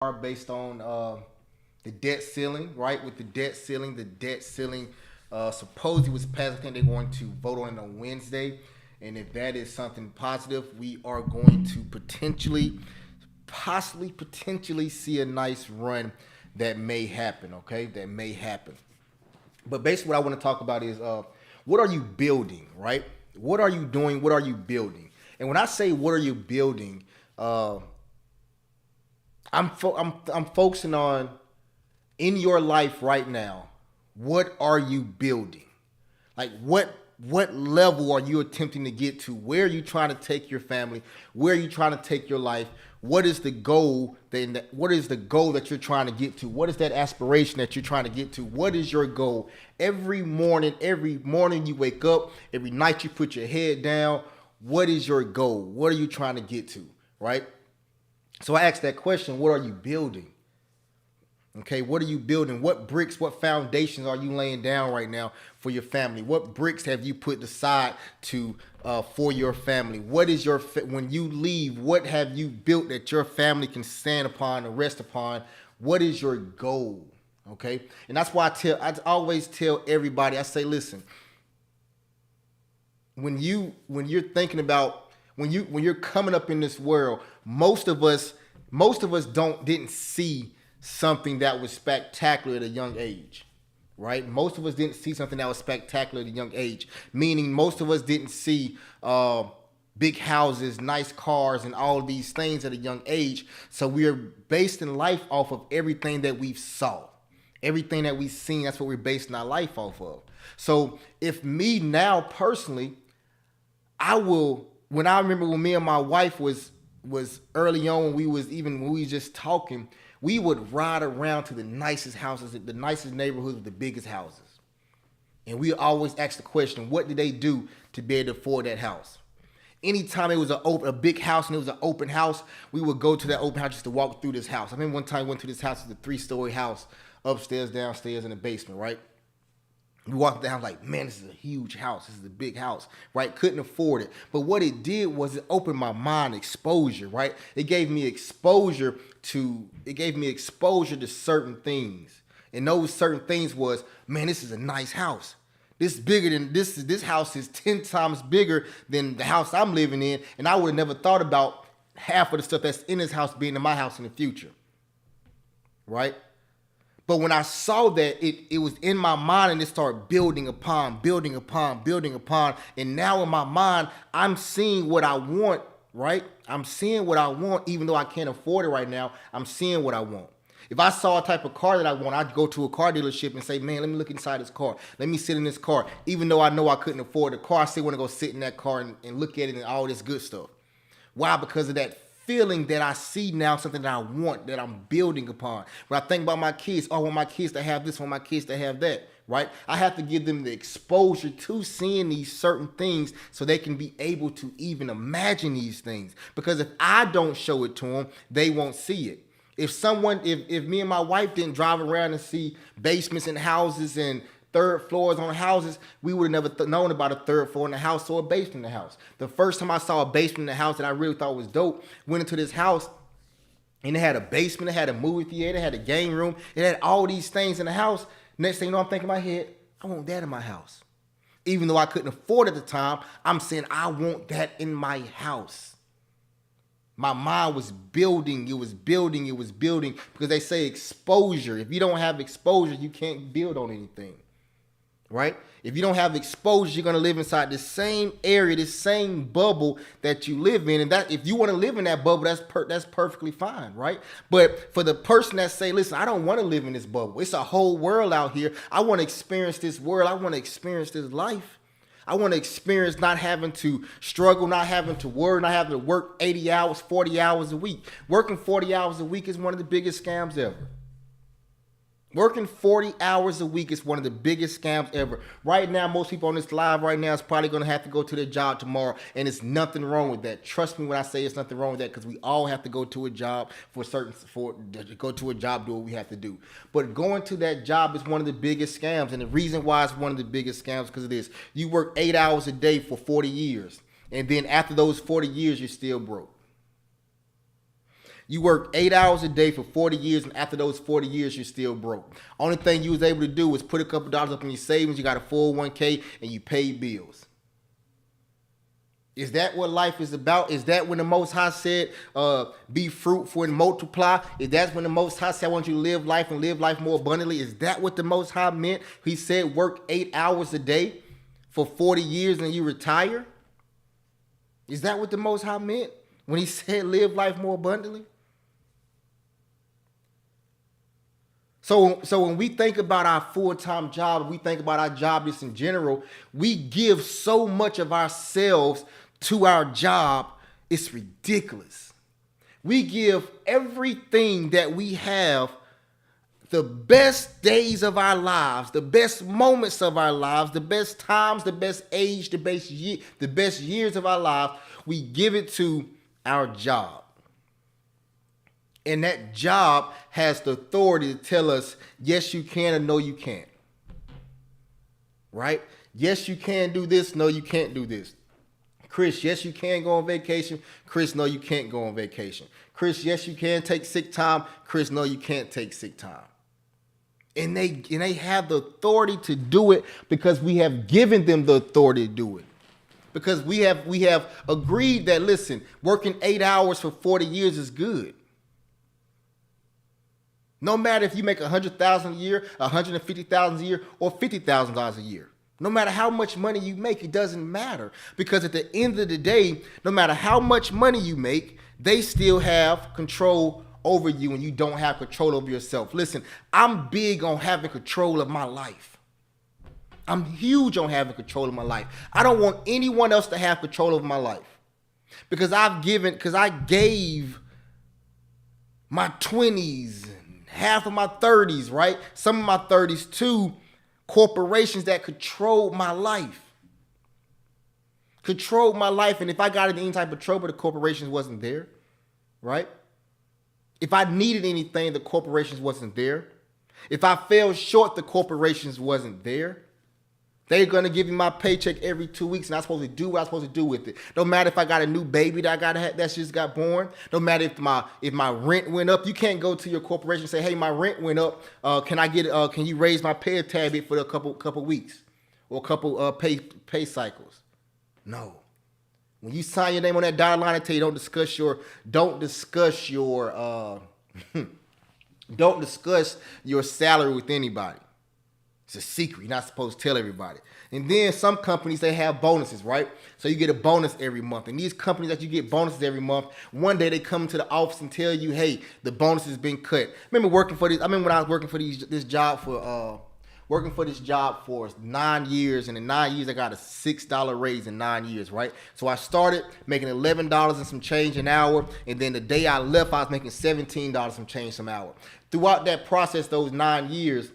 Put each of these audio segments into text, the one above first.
are based on the debt ceiling, right? With the debt ceiling supposedly was passed. I think they're going to vote on it on Wednesday. And if that is something positive, we are going to potentially see a nice run that may happen, okay? That may happen. But basically, what I want to talk about is what are you building, right? What are you doing? What are you building? And when I say what are you building, I'm focusing on in your life right now. What are you building? Like what level are you attempting to get to? Where are you trying to take your family? Where are you trying to take your life? What is the goal? What is the goal that you're trying to get to? What is that aspiration that you're trying to get to? What is your goal? Every morning you wake up, every night you put your head down. What is your goal? What are you trying to get to? Right? So I asked that question, what are you building? Okay, what are you building? What bricks, what foundations are you laying down right now for your family? What bricks have you put aside to for your family? What is when you leave? What have you built that your family can stand upon and rest upon? What is your goal? Okay, and that's why I always tell everybody. I say, listen, when you're thinking about when you're coming up in this world, most of us didn't see something that was spectacular at a young age, right? Most of us didn't see something that was spectacular at a young age, meaning most of us didn't see big houses, nice cars, and all of these things at a young age. So we're basing life off of everything that we've saw. Everything that we've seen, that's what we're basing our life off of. So if me now personally, when I remember when me and my wife was early on when we was just talking, we would ride around to the nicest houses, the nicest neighborhoods with the biggest houses. And we always ask the question, what did they do to be able to afford that house? Anytime it was a big house and it was an open house, we would go to that open house just to walk through this house. I remember one time I went to this house, it's a 3-story house, upstairs, downstairs, in the basement, right? We walked down like, man, this is a huge house. This is a big house, right? Couldn't afford it. But what it did was it opened my mind, exposure, right? It gave me exposure to certain things. And those certain things was, man, this is a nice house. This house is 10 times bigger than the house I'm living in. And I would have never thought about half of the stuff that's in this house being in my house in the future. Right? But when I saw that, it was in my mind and it started building upon. And now in my mind, I'm seeing what I want, right? I'm seeing what I want, even though I can't afford it right now. I'm seeing what I want. If I saw a type of car that I want, I'd go to a car dealership and say, man, let me look inside this car. Let me sit in this car. Even though I know I couldn't afford the car, I still want to go sit in that car and look at it and all this good stuff. Why? Because of that feeling that I see now, something that I want, that I'm building upon. When I think about my kids, I want my kids to have this, I want my kids to have that, right? I have to give them the exposure to seeing these certain things so they can be able to even imagine these things. Because if I don't show it to them, they won't see it. If me and my wife didn't drive around and see basements in houses and third floors on houses, we would have never known about a third floor in the house or a basement in the house. The first time I saw a basement in the house that I really thought was dope, went into this house and it had a basement, it had a movie theater, it had a game room, it had all these things in the house. Next thing you know, I'm thinking in my head, I want that in my house. Even though I couldn't afford it at the time, I'm saying I want that in my house. My mind was building, it was building, because they say exposure. If you don't have exposure, you can't build on anything. Right? If you don't have exposure, you're going to live inside the same area, this same bubble that you live in. And that if you want to live in that bubble, that's perfectly fine, right? But for the person that say, listen, I don't want to live in this bubble. It's a whole world out here. I want to experience this world. I want to experience this life. I want to experience not having to struggle, not having to worry, not having to work 80 hours, 40 hours a week. Working 40 hours a week is one of the biggest scams ever. Working 40 hours a week is one of the biggest scams ever. Right now, most people on this live right now is probably going to have to go to their job tomorrow, and it's nothing wrong with that. Trust me when I say it's nothing wrong with that, because we all have to go to a job do what we have to do. But going to that job is one of the biggest scams, and the reason why it's one of the biggest scams because of this. You work 8 hours a day for 40 years, and then after those 40 years, you're still broke. You work 8 hours a day for 40 years, and after those 40 years, you're still broke. Only thing you was able to do was put a couple dollars up in your savings. You got a 401k, and you pay bills. Is that what life is about? Is that when the Most High said, be fruitful and multiply? Is that when the Most High said, I want you to live life and live life more abundantly? Is that what the Most High meant? He said, work 8 hours a day for 40 years and you retire? Is that what the Most High meant when he said, live life more abundantly? So when we think about our full-time job, we think about our job just in general, we give so much of ourselves to our job, it's ridiculous. We give everything that we have, the best days of our lives, the best moments of our lives, the best times, the best age, the best years of our lives, we give it to our job. And that job has the authority to tell us, yes, you can, or no, you can't. Right? Yes, you can do this. No, you can't do this. Chris, yes, you can go on vacation. Chris, no, you can't go on vacation. Chris, yes, you can take sick time. Chris, no, you can't take sick time. And they have the authority to do it because we have given them the authority to do it. Because we have agreed that, listen, working 8 hours for 40 years is good. No matter if you make $100,000 a year, $150,000 a year, or $50,000 a year. No matter how much money you make, it doesn't matter. Because at the end of the day, no matter how much money you make, they still have control over you and you don't have control over yourself. Listen, I'm big on having control of my life. I'm huge on having control of my life. I don't want anyone else to have control of my life. Because I gave my 20s, half of my 30s, right? Some of my 30s to corporations that control my life. Controlled my life. And if I got in any type of trouble, the corporations wasn't there, right? If I needed anything, the corporations wasn't there. If I fell short, the corporations wasn't there. They're going to give me my paycheck every 2 weeks, and I'm supposed to do what I'm supposed to do with it. Don't matter if I got a new baby that I got to have, that just got born. Don't matter if my rent went up. You can't go to your corporation and say, "Hey, my rent went up. Can you raise my pay a tad bit for a couple weeks or a couple pay cycles?" No. When you sign your name on that dotted line, I tell you don't discuss your salary with anybody. It's a secret. You're not supposed to tell everybody. And then some companies, they have bonuses, right? So you get a bonus every month. And these companies that you get bonuses every month, one day they come to the office and tell you, hey, the bonus has been cut. I remember when I was working for this job for 9 years. And in 9 years, I got a $6 raise in 9 years, right? So I started making $11 and some change an hour. And then the day I left, I was making $17 some change some hour. Throughout that process, those 9 years,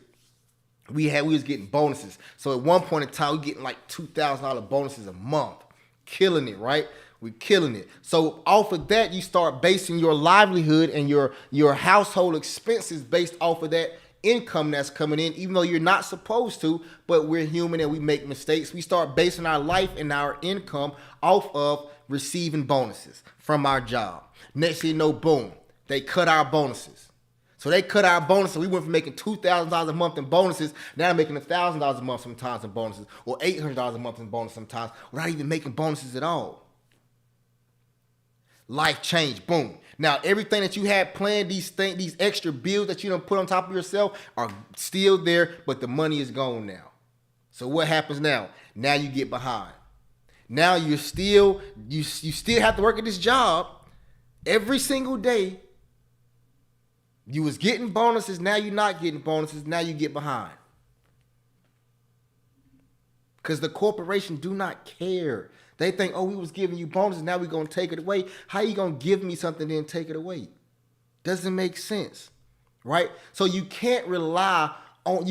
we was getting bonuses. So at one point in time, we getting like $2,000 bonuses a month. Killing it, right? We're killing it. So off of that, you start basing your livelihood and your household expenses based off of that income that's coming in, even though you're not supposed to, but we're human and we make mistakes. We start basing our life and our income off of receiving bonuses from our job. Next thing you know, boom, they cut our bonuses. So they cut our bonuses. We went from making $2,000 a month in bonuses, now I'm making $1,000 a month sometimes in bonuses, or $800 a month in bonus sometimes, without even making bonuses at all. Life changed, boom. Now everything that you had planned, these extra bills that you don't put on top of yourself are still there, but the money is gone now. So what happens now? Now you get behind. Now you still have to work at this job every single day. You was getting bonuses, now you're not getting bonuses, now you get behind. Because the corporation do not care. They think, oh, we was giving you bonuses, now we're going to take it away. How you going to give me something then take it away? Doesn't make sense, right? So you can't rely on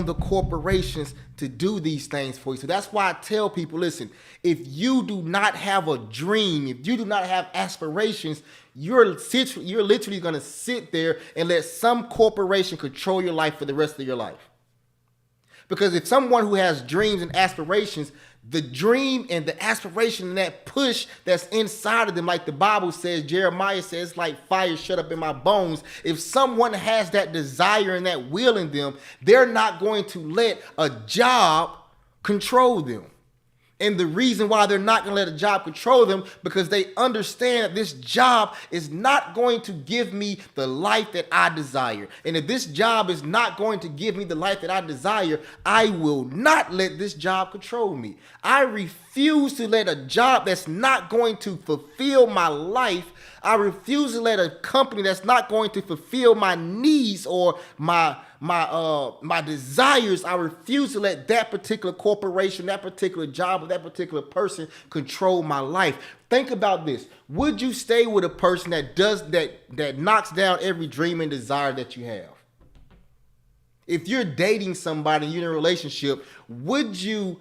the corporations to do these things for you. So that's why I tell people, listen, if you do not have a dream, if you do not have aspirations, you're literally going to sit there and let some corporation control your life for the rest of your life. Because if someone who has dreams and aspirations, the dream and the aspiration and that push that's inside of them, like the Bible says, Jeremiah says, like fire shut up in my bones. If someone has that desire and that will in them, they're not going to let a job control them. And the reason why they're not going to let a job control them, because they understand that this job is not going to give me the life that I desire. And if this job is not going to give me the life that I desire, I will not let this job control me. I refuse to let a job that's not going to fulfill my life. I refuse to let a company that's not going to fulfill my needs or my desires. I refuse to let that particular corporation, that particular job, or that particular person control my life. Think about this. Would you stay with a person that knocks down every dream and desire that you have? If you're dating somebody, you're in a relationship, would you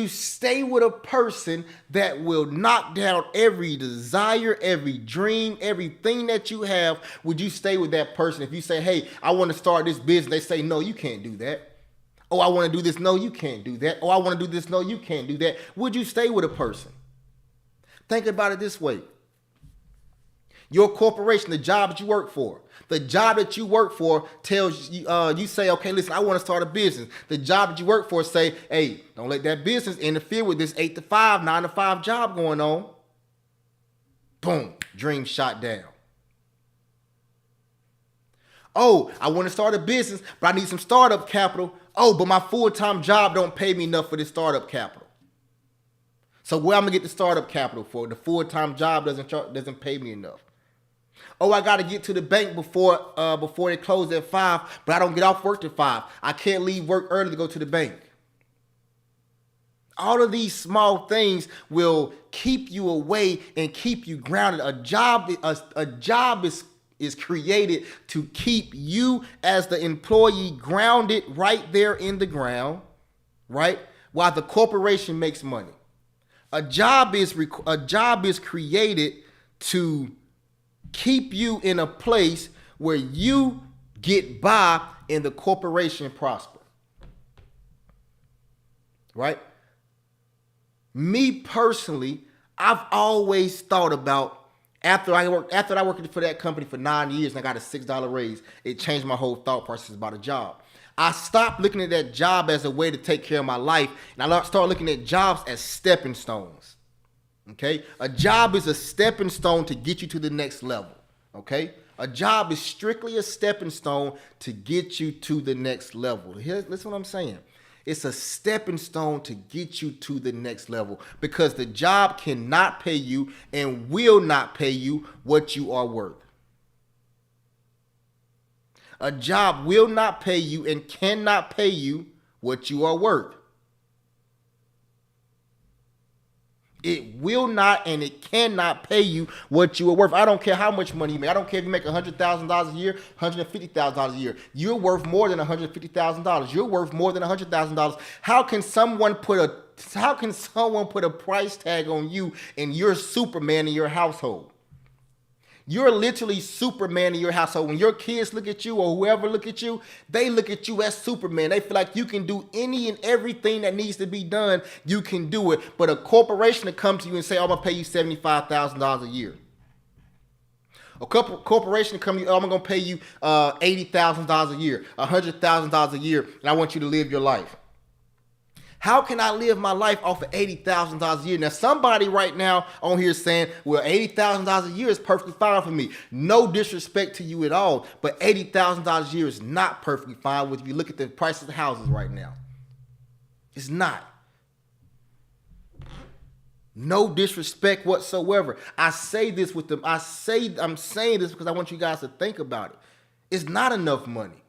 stay with a person that will knock down every desire, every dream, everything that you have? Would you stay with that person? If you say, hey, I want to start this business, they say, no, you can't do that. Oh, I want to do this. No, you can't do that. Oh, I want to do this. No, you can't do that. Would you stay with a person? Think about it this way. Your corporation, the job that you work for, the job that you work for tells you, you say, okay, listen, I want to start a business. The job that you work for say, hey, don't let that business interfere with this 8 to 5, 9 to 5 job going on. Boom, dream shot down. Oh, I want to start a business, but I need some startup capital. Oh, but my full-time job don't pay me enough for this startup capital. So where I'm gonna get the startup capital for? The full-time job doesn't pay me enough. Oh, I got to get to the bank before they close at 5, but I don't get off work till 5. I can't leave work early to go to the bank. All of these small things will keep you away and keep you grounded. A job is created to keep you as the employee grounded right there in the ground, right? While the corporation makes money. A job is created to keep you in a place where you get by and the corporation prosper. Right? Me personally, I've always thought about after I worked for that company for 9 years and I got a $6 raise, it changed my whole thought process about a job. I stopped looking at that job as a way to take care of my life, and I started looking at jobs as stepping stones. Okay? A job is a stepping stone to get you to the next level. Okay? A job is strictly a stepping stone to get you to the next level. Listen what I'm saying. It's a stepping stone to get you to the next level, because the job cannot pay you and will not pay you what you are worth. A job will not pay you and cannot pay you what you are worth. It will not and it cannot pay you what you are worth. I don't care how much money you make. I don't care if you make $100,000 a year, $150,000 a year. You're worth more than $150,000. You're worth more than $100,000. How can someone put a price tag on you and you're Superman in your household? You're literally Superman in your household. When your kids look at you or whoever look at you, they look at you as Superman. They feel like you can do any and everything that needs to be done. You can do it. But a corporation that comes to you and say, I'm going to pay you $75,000 a year. A corporation come to you, I'm going to pay you $80,000 a year, $100,000 a year, and I want you to live your life. How can I live my life off of $80,000 a year? Now, somebody right now on here saying, well, $80,000 a year is perfectly fine for me. No disrespect to you at all, but $80,000 a year is not perfectly fine if you look at the price of the houses right now. It's not. No disrespect whatsoever. I say this with them. I'm saying this because I want you guys to think about it. It's not enough money.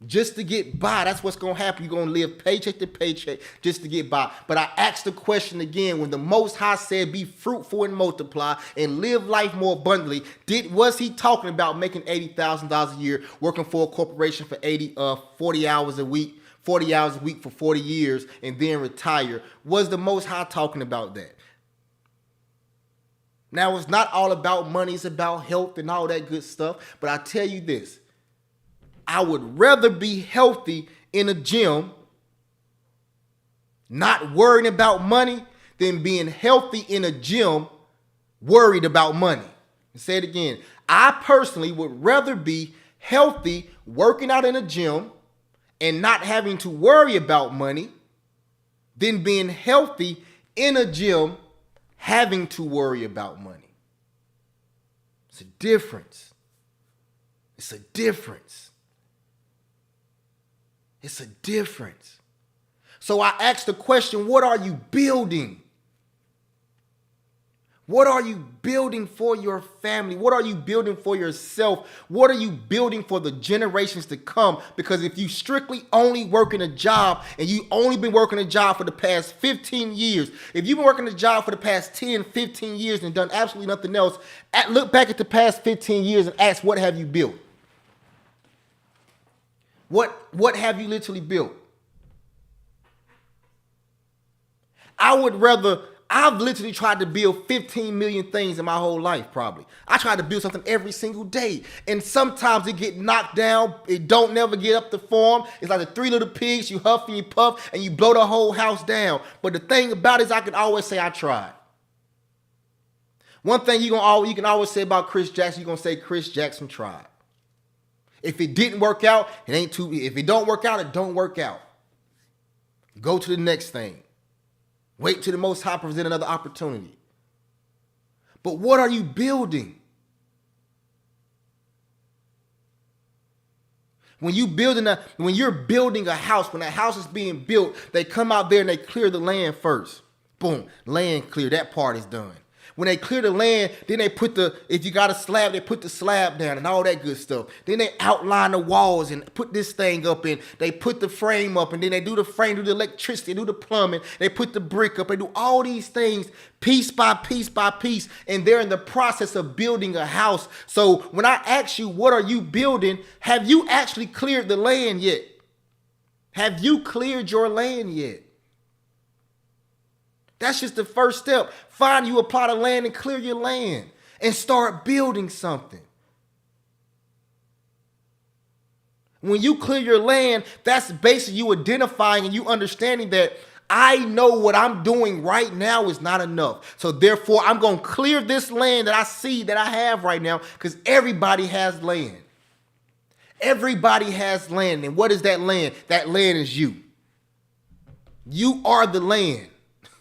Just to get by, that's what's going to happen. You're going to live paycheck to paycheck just to get by. But I asked the question again, when the Most High said, be fruitful and multiply and live life more abundantly, was he talking about making $80,000 a year, working for a corporation for 40 hours a week for 40 years and then retire? Was the Most High talking about that? Now, it's not all about money. It's about health and all that good stuff. But I tell you this. I would rather be healthy in a gym not worrying about money, than being healthy in a gym worried about money. And say it again. I personally would rather be healthy working out in a gym and not having to worry about money than being healthy in a gym having to worry about money. It's a difference. It's a difference. It's a difference. So I asked the question, what are you building? What are you building for your family? What are you building for yourself? What are you building for the generations to come? Because if you strictly only work in a job and you only been working a job for the past 15 years, if you've been working a job for the past 10, 15 years and done absolutely nothing else, look back at the past 15 years and ask, what have you built? What have you literally built? I've literally tried to build 15 million things in my whole life, probably. I try to build something every single day. And sometimes it get knocked down. It don't never get up to form. It's like the Three Little Pigs. You huff and you puff and you blow the whole house down. But the thing about it is I can always say I tried. One thing you can always say about Chris Jackson, you're going to say Chris Jackson tried. If it didn't work out, if it don't work out, it don't work out. Go to the next thing. Wait till the Most High present another opportunity. But what are you building? When you're building a house, when that house is being built, they come out there and they clear the land first. Boom, land clear. That part is done. When they clear the land, then they if you got a slab, they put the slab down and all that good stuff. Then they outline the walls and put this thing up and they put the frame up and then they do the frame, do the electricity, do the plumbing. They put the brick up. They do all these things piece by piece by piece. And they're in the process of building a house. So when I ask you, what are you building? Have you actually cleared the land yet? Have you cleared your land yet? That's just the first step. Find you a plot of land and clear your land and start building something. When you clear your land, that's basically you identifying and you understanding that I know what I'm doing right now is not enough. So therefore, I'm going to clear this land that I see that I have right now because everybody has land. Everybody has land. And what is that land? That land is you. You are the land.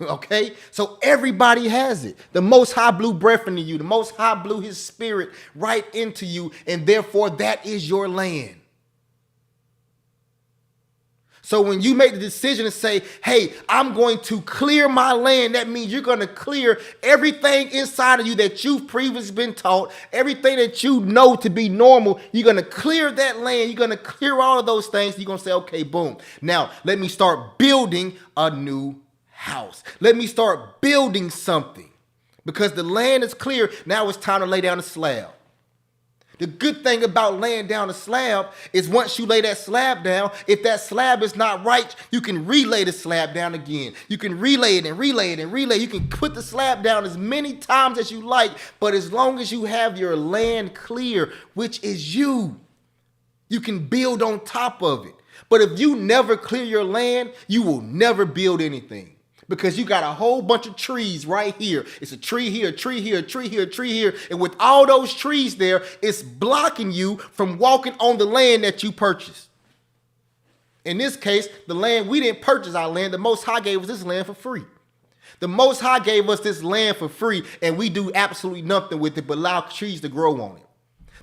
Okay, so everybody has it. The Most High blew breath into you. The Most High blew his spirit right into you. And therefore, that is your land. So when you make the decision to say, hey, I'm going to clear my land, that means you're going to clear everything inside of you that you've previously been taught, everything that you know to be normal. You're going to clear that land. You're going to clear all of those things. You're going to say, okay, boom. Now, let me start building a new house. Let me start building something because the land is clear. Now it's time to lay down a slab. The good thing about laying down a slab is once you lay that slab down, if that slab is not right, you can relay the slab down again. You can relay it and relay it and relay. You can put the slab down as many times as you like, but as long as you have your land clear, which is you can build on top of it. But if you never clear your land, you will never build anything. Because you got a whole bunch of trees right here. It's a tree here, a tree here, a tree here, a tree here. And with all those trees there, it's blocking you from walking on the land that you purchased. In this case, the land, we didn't purchase our land. The Most High gave us this land for free. The Most High gave us this land for free, and we do absolutely nothing with it but allow trees to grow on it.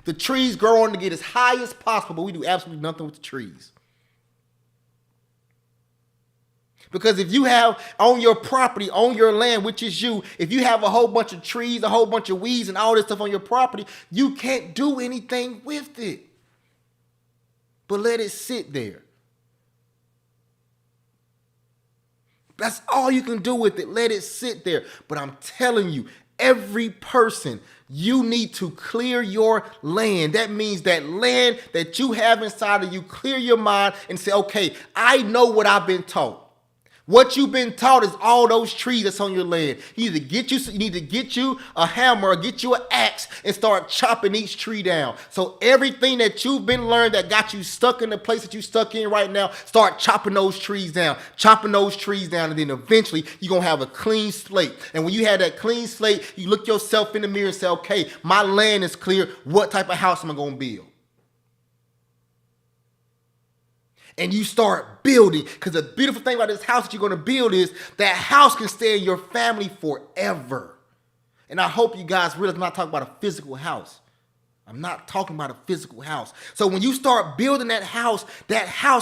The trees grow on to get as high as possible, but we do absolutely nothing with the trees. Because if you have on your property, on your land, which is you, if you have a whole bunch of trees, a whole bunch of weeds and all this stuff on your property, you can't do anything with it. But let it sit there. That's all you can do with it. Let it sit there. But I'm telling you, every person, you need to clear your land. That means that land that you have inside of you, clear your mind and say, okay, I know what I've been taught. What you've been taught is all those trees that's on your land. You need to get you a hammer or get you an axe and start chopping each tree down. So everything that you've been learned that got you stuck in the place that you stuck in right now, start chopping those trees down, and then eventually you're gonna have a clean slate. And when you have that clean slate, you look yourself in the mirror and say, okay, my land is clear. What type of house am I gonna build? And you start building, because the beautiful thing about this house that you're going to build is that house can stay in your family forever. And I hope you guys realize I'm not talking about a physical house. I'm not talking about a physical house. So when you start building that house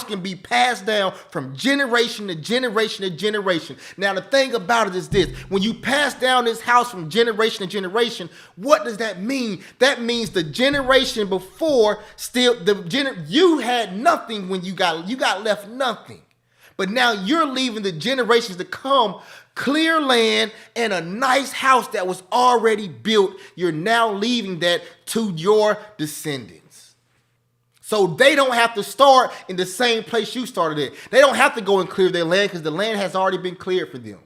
can be passed down from generation to generation to generation. Now, the thing about it is this. When you pass down this house from generation to generation, what does that mean? That means the generation before you had nothing when you got left nothing. But now you're leaving the generations to come clear land and a nice house that was already built. You're now leaving that to your descendants. So they don't have to start in the same place you started at. They don't have to go and clear their land because the land has already been cleared for them.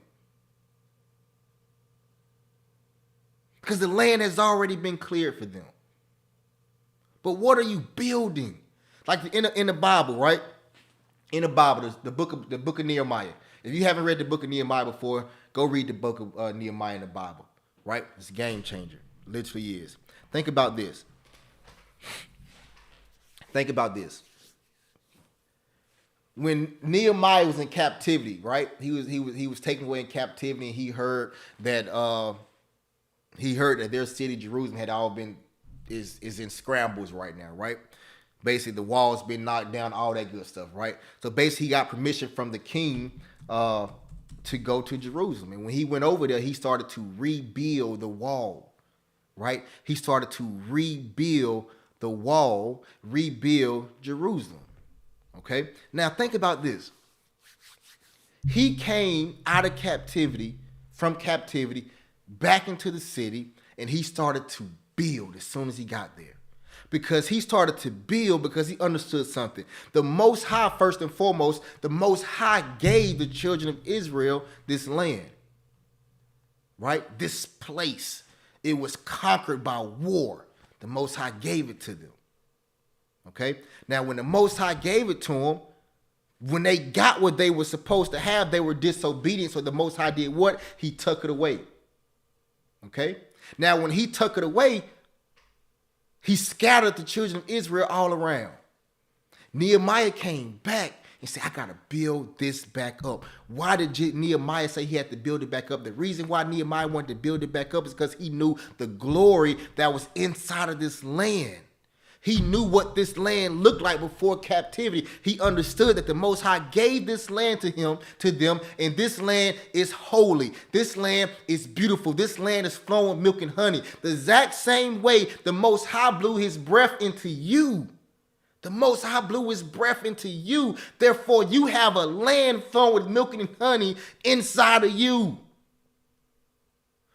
Because the land has already been cleared for them. But what are you building? Like in the Bible, right? In the Bible, there's the book of Nehemiah. If you haven't read the book of Nehemiah before, go read the book of Nehemiah in the Bible, right? It's a game changer. Literally is. Think about this. When Nehemiah was in captivity, right? He was taken away in captivity, and he heard that their city, Jerusalem, had all been is in scrambles right now, right? Basically, the walls been knocked down, all that good stuff, right? So basically, he got permission from the king to go to Jerusalem. And when he went over there, he started to rebuild the wall, right? He started to rebuild the wall, rebuild Jerusalem, okay? Now, think about this. He came out of captivity, back into the city, and he started to build as soon as he got there. Because he started to build because he understood something. The Most High, first and foremost, the Most High gave the children of Israel this land, right? This place. It was conquered by war. The Most High gave it to them, okay? Now, when the Most High gave it to them, when they got what they were supposed to have, they were disobedient. So the Most High did what? He took it away, okay? Now, when he took it away, he scattered the children of Israel all around. Nehemiah came back and said, I got to build this back up. Why did Nehemiah say he had to build it back up? The reason why Nehemiah wanted to build it back up is because he knew the glory that was inside of this land. He knew what this land looked like before captivity. He understood that the Most High gave this land to them, and this land is holy. This land is beautiful. This land is flowing with milk and honey. The exact same way the Most High blew his breath into you. The Most High blew his breath into you. Therefore, you have a land flowing with milk and honey inside of you.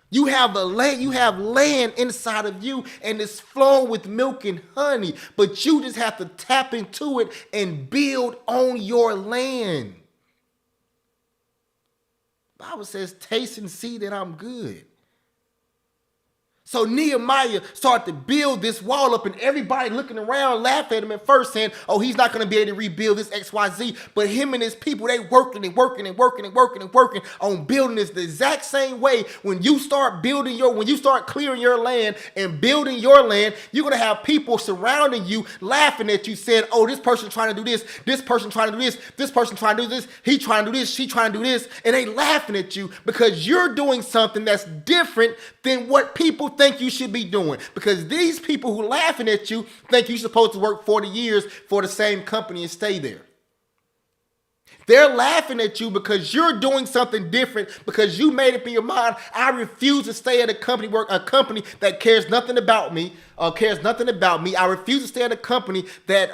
You have land inside of you, and it's flowing with milk and honey, but you just have to tap into it and build on your land. The Bible says, taste and see that I'm good. So Nehemiah started to build this wall up, and everybody looking around laughing at him at first, saying, oh, he's not going to be able to rebuild this XYZ. But him and his people, they working on building this the exact same way. When you start clearing your land and building your land, you're going to have people surrounding you laughing at you, saying, oh, this person trying to do this person trying to do this person trying to do this, he trying to do this, she trying to do this, and they laughing at you because you're doing something that's different than what people think you should be doing, because these people who laughing at you think you're supposed to work 40 years for the same company and stay there. They're laughing at you because you're doing something different, because you made up in your mind, I refuse to stay at a company that cares nothing about me. I refuse to stay at a company that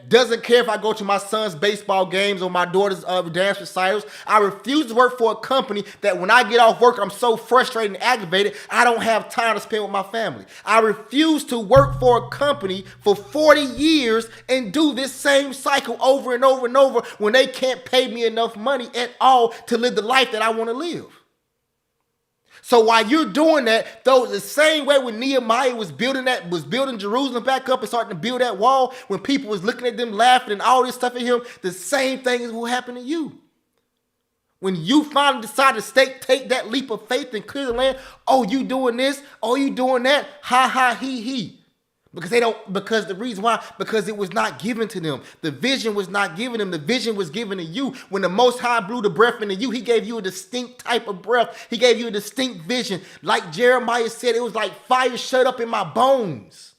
doesn't care if I go to my son's baseball games or my daughter's dance recitals. I refuse to work for a company that when I get off work, I'm so frustrated and aggravated, I don't have time to spend with my family. I refuse to work for a company for 40 years and do this same cycle over and over and over when they can't pay me enough money at all to live the life that I want to live. So while you're doing that, though, the same way when Nehemiah was building Jerusalem back up and starting to build that wall, when people was looking at them laughing and all this stuff at him, the same thing will happen to you. When you finally decide to take that leap of faith and clear the land, oh, you doing this, oh, you doing that, ha ha he. Because the reason why, because it was not given to them. The vision was not given them. The vision was given to you. When the Most High blew the breath into you, he gave you a distinct type of breath. He gave you a distinct vision. Like Jeremiah said, it was like fire shut up in my bones.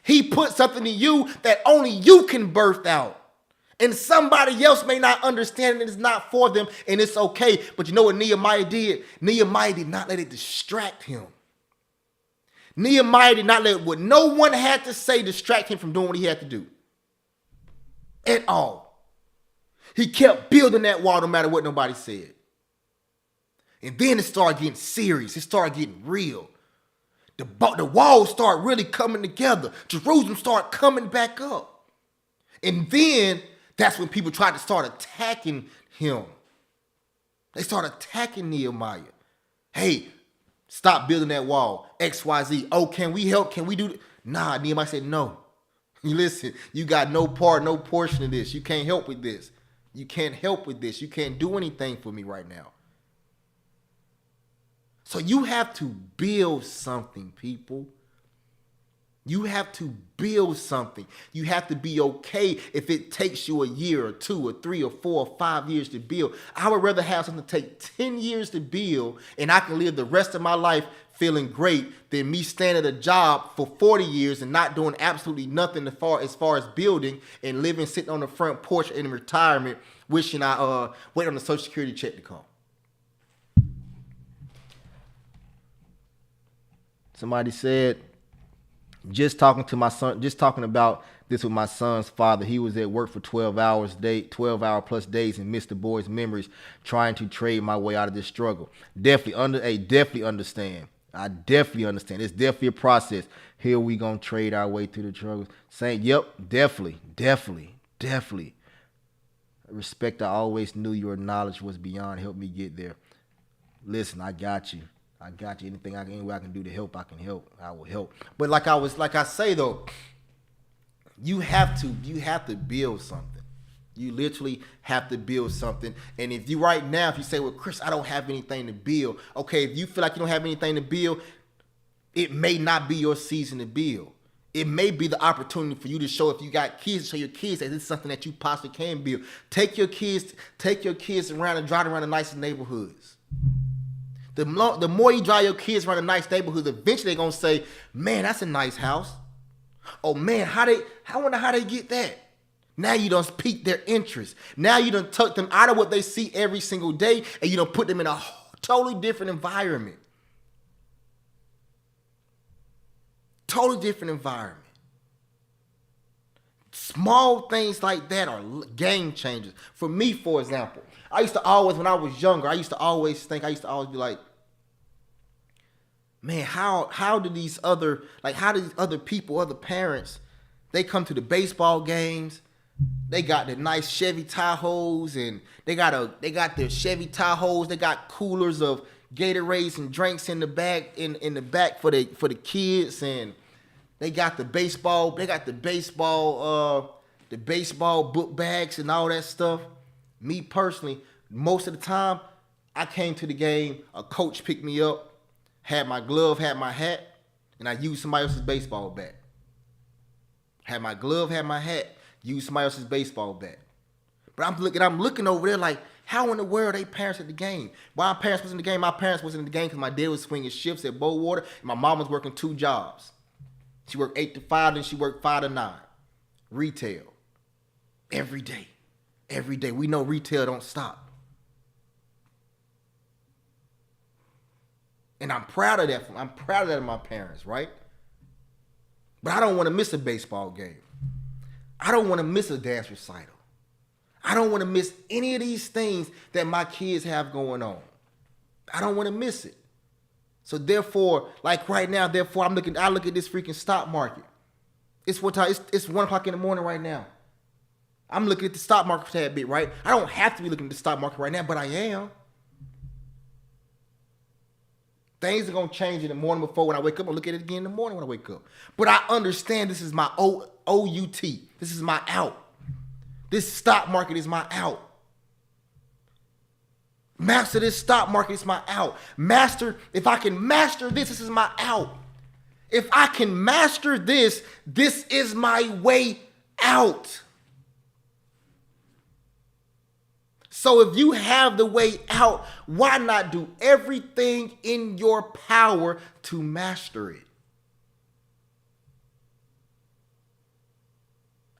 He put something in you that only you can birth out. And somebody else may not understand it. It's not for them, and it's okay. But you know what Nehemiah did? Nehemiah did not let it distract him. Nehemiah did not let what no one had to say distract him from doing what he had to do. At all. He kept building that wall no matter what nobody said. And then it started getting serious. It started getting real. The walls started really coming together. Jerusalem started coming back up. And then that's when people tried to start attacking him. They started attacking Nehemiah. Hey, stop building that wall. XYZ. Oh, can we help? Can we do that? Nah, Nehemiah said no. You listen, you got no part, no portion of this. You can't help with this. You can't help with this. You can't do anything for me right now. So you have to build something, people. You have to build something. You have to be okay if it takes you a year or 2 or 3 or 4 or 5 years to build. I would rather have something take 10 years to build and I can live the rest of my life feeling great than me staying at a job for 40 years and not doing absolutely nothing as far as building and living, sitting on the front porch in retirement, wishing I wait on the Social Security check to come. Somebody said, just talking about this with my son's father. He was at work for 12-hour plus days and missed the boy's memories trying to trade my way out of this struggle. Definitely understand. I definitely understand. It's definitely a process. Here we gonna trade our way through the struggles. Saying, yep, definitely. Respect, I always knew your knowledge was beyond. Help me get there. Listen, I got you. Anything any way I can do to help, I can help. I will help. But like I say though, you have to build something. You literally have to build something. And if you say, well, Chris, I don't have anything to build. Okay, if you feel like you don't have anything to build, it may not be your season to build. It may be the opportunity for you to show, if you got kids, to show your kids that this is something that you possibly can build. Take your kids around and drive around the nice neighborhoods. The more you drive your kids around a nice neighborhood, eventually they're gonna say, man, that's a nice house. Oh man, I wonder how they get that. Now you done piqued their interest. Now you done took them out of what they see every single day and you done put them in a totally different environment. Totally different environment. Small things like that are game changers. For me, for example, when I was younger, I used to always be like, man, how do these other people, other parents, they come to the baseball games, they got the nice Chevy Tahoes, and they got their Chevy Tahoes, they got coolers of Gatorades and drinks in the back for the kids, and they got the baseball book bags and all that stuff. Me personally, most of the time, I came to the game, a coach picked me up, had my glove, had my hat, and I used somebody else's baseball bat. Had my glove, had my hat, used somebody else's baseball bat. But I'm looking over there like, how in the world are they parents at the game? Why my parents wasn't in the game? My parents wasn't in the game because my dad was swinging shifts at Bowater, and my mom was working 2 jobs. She worked 8 to 5, then she worked 5 to 9. Retail. Every day. We know retail don't stop. And I'm proud of that. I'm proud of that of my parents, right? But I don't want to miss a baseball game. I don't want to miss a dance recital. I don't want to miss any of these things that my kids have going on. I don't want to miss it. So therefore, like right now, I look at this freaking stock market. It's what time? It's 1 o'clock in the morning right now. I'm looking at the stock market for that bit, right? I don't have to be looking at the stock market right now, but I am. Things are going to change in the morning before when I wake up. I'll look at it again in the morning when I wake up. But I understand this is my OUT. This is my out. This stock market is my out. Master this stock market is my out. If I can master this, this is my out. If I can master this, this is my way out. So if you have the way out, why not do everything in your power to master it?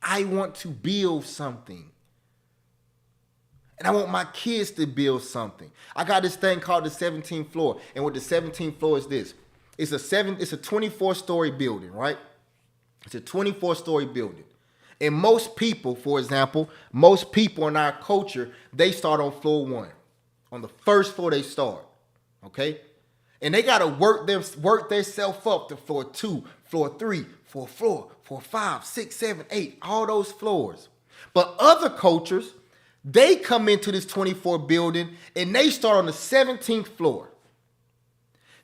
I want to build something. And I want my kids to build something. I got this thing called the 17th floor. And what the 17th floor is this. It's a 24-story building, right? It's a 24-story building. And most people, for example, most people in our culture, they start on floor 1. On the first floor they start. Okay? And they gotta work themselves up to floor 2, floor 3, floor 5, 6, 7, 8, all those floors. But other cultures, they come into this 24 building and they start on the 17th floor.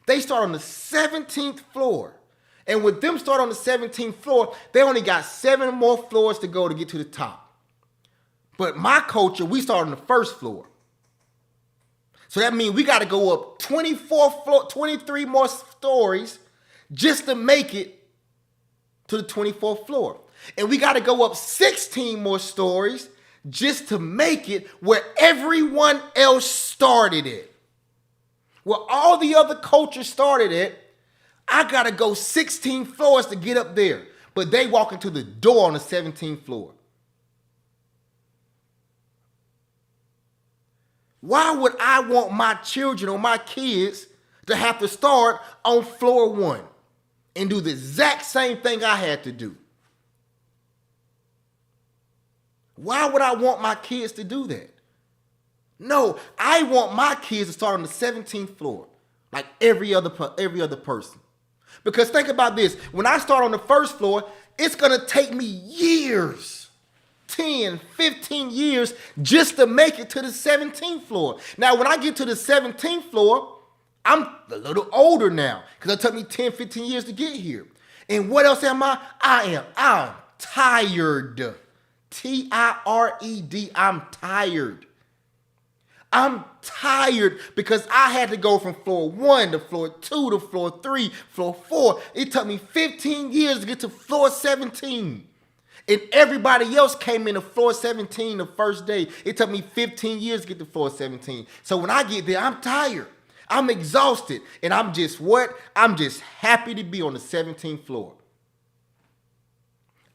They start on the 17th floor. And with them start on the 17th floor, they only got 7 more floors to go to get to the top. But my culture, we start on the first floor. So that means we got to go up 23 more stories just to make it to the 24th floor. And we got to go up 16 more stories just to make it where everyone else started it. Where all the other cultures started it, I got to go 16 floors to get up there. But they walk into the door on the 17th floor. Why would I want my children or my kids to have to start on floor 1 and do the exact same thing I had to do? Why would I want my kids to do that? No, I want my kids to start on the 17th floor, like every other person. Because think about this, when I start on the first floor, it's gonna take me years, 10, 15 years, just to make it to the 17th floor. Now, when I get to the 17th floor, I'm a little older now, because it took me 10, 15 years to get here. And what else am I? I'm tired. Tired. I'm tired. I'm tired because I had to go from floor 1 to floor 2 to floor 3, floor 4. It took me 15 years to get to floor 17. And everybody else came into floor 17 the first day. It took me 15 years to get to floor 17. So when I get there, I'm tired. I'm exhausted. And I'm just what? I'm just happy to be on the 17th floor.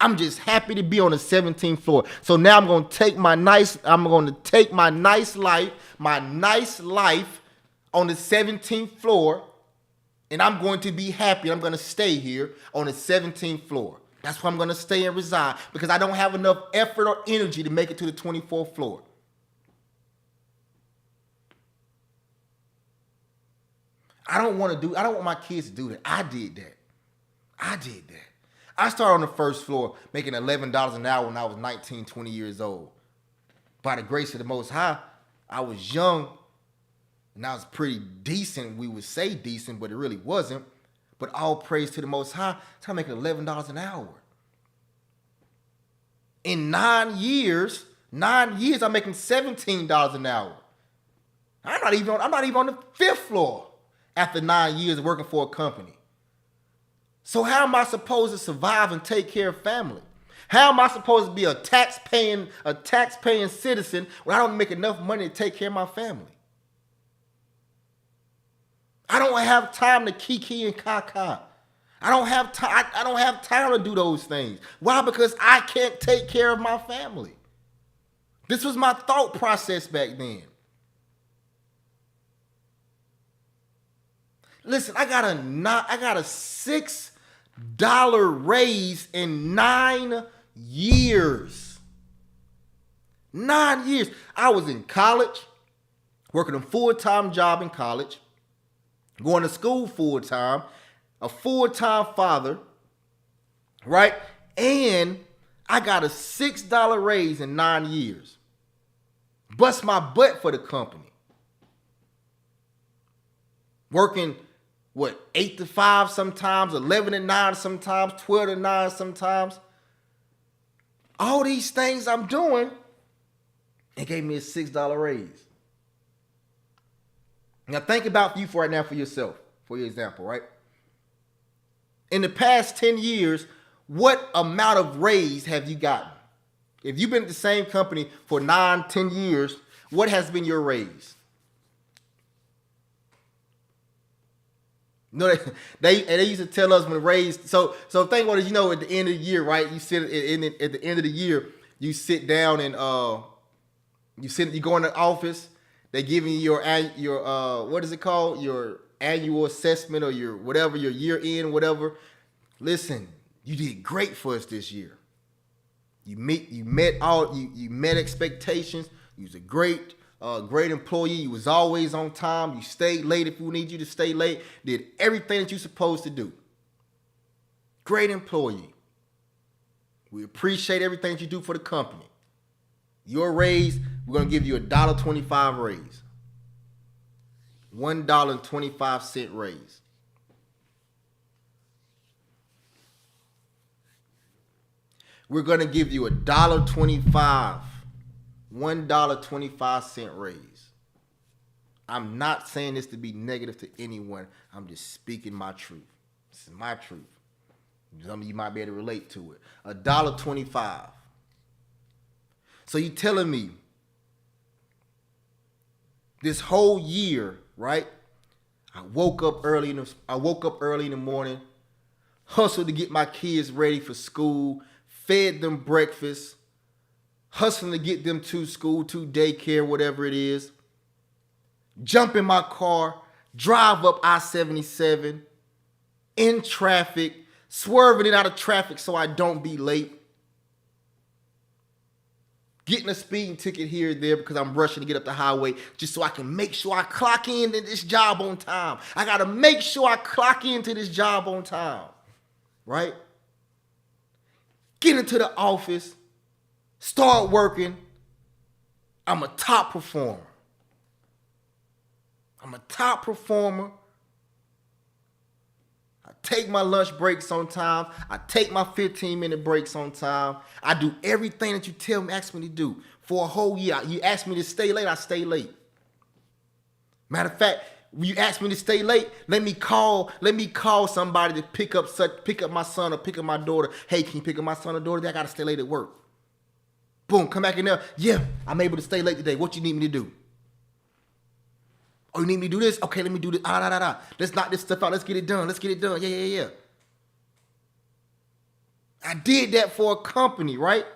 I'm just happy to be on the 17th floor. So now I'm going to take my nice life on the 17th floor, and I'm going to be happy. I'm going to stay here on the 17th floor. That's where I'm going to stay and reside, because I don't have enough effort or energy to make it to the 24th floor. I don't want my kids to do that. I did that. I started on the first floor making $11 an hour when I was 19, 20 years old. By the grace of the Most High, I was young and I was pretty decent. We would say decent, but it really wasn't. But all praise to the Most High, I'm making $11 an hour. In 9 years, I'm making $17 an hour. I'm not even on the 5th floor after 9 years of working for a company. So how am I supposed to survive and take care of family? How am I supposed to be a tax-paying citizen when I don't make enough money to take care of my family? I don't have time to kiki and kaka. I don't have time to do those things. Why? Because I can't take care of my family. This was my thought process back then. Listen, I got a $6 raise in 9 years. 9 years. I was in college, working a full-time job in college, going to school full-time, a full-time father, right? And I got a $6 raise in 9 years. Bust my butt for the company. Working, 8 to 5 sometimes, 11 to 9 sometimes, 12 to 9 sometimes. All these things I'm doing, it gave me a $6 raise. Now think about you for right now for yourself, for your example, right? In the past 10 years, what amount of raise have you gotten? If you've been at the same company for 9, 10 years, what has been your raise? No, they used to tell us when raised. So think about it. At the end of the year, right? You sit at the end of the year, you sit down and you go in the office. They giving you your what is it called? Your annual assessment or your whatever, your year end, whatever. Listen, you did great for us this year. You met expectations. You was a great employee. You was always on time. You stayed late if we need you to stay late. Did everything that you're supposed to do. Great employee. We appreciate everything that you do for the company. Your raise, we're going to give you a $1.25 raise. $1.25 raise. We're going to give you a $1.25. $1.25 raise. I'm not saying this to be negative to anyone. I'm just speaking my truth. This is my truth. Some of you might be able to relate to it. $1.25. So you telling me this whole year, right? I woke up early in the morning, hustled to get my kids ready for school, fed them breakfast, hustling to get them to school, to daycare, whatever it is. Jump in my car, drive up I-77 in traffic, swerving it out of traffic so I don't be late. Getting a speeding ticket here and there because I'm rushing to get up the highway just so I can make sure I clock into this job on time. I got to make sure I clock into this job on time, right? Get into the office, start working. I'm a top performer. I take my lunch breaks on time. I take my 15-minute breaks on time. I do everything that you ask me to do for a whole year. You ask me to stay late, I stay late. Matter of fact, when you ask me to stay late, let me call somebody to pick up my son or pick up my daughter. Hey, can you pick up my son or daughter? I gotta stay late at work. Boom, come back in there. Yeah, I'm able to stay late today. What you need me to do? Oh, you need me to do this? Okay, let me do this. Let's knock this stuff out. Let's get it done. Yeah. I did that for a company, right?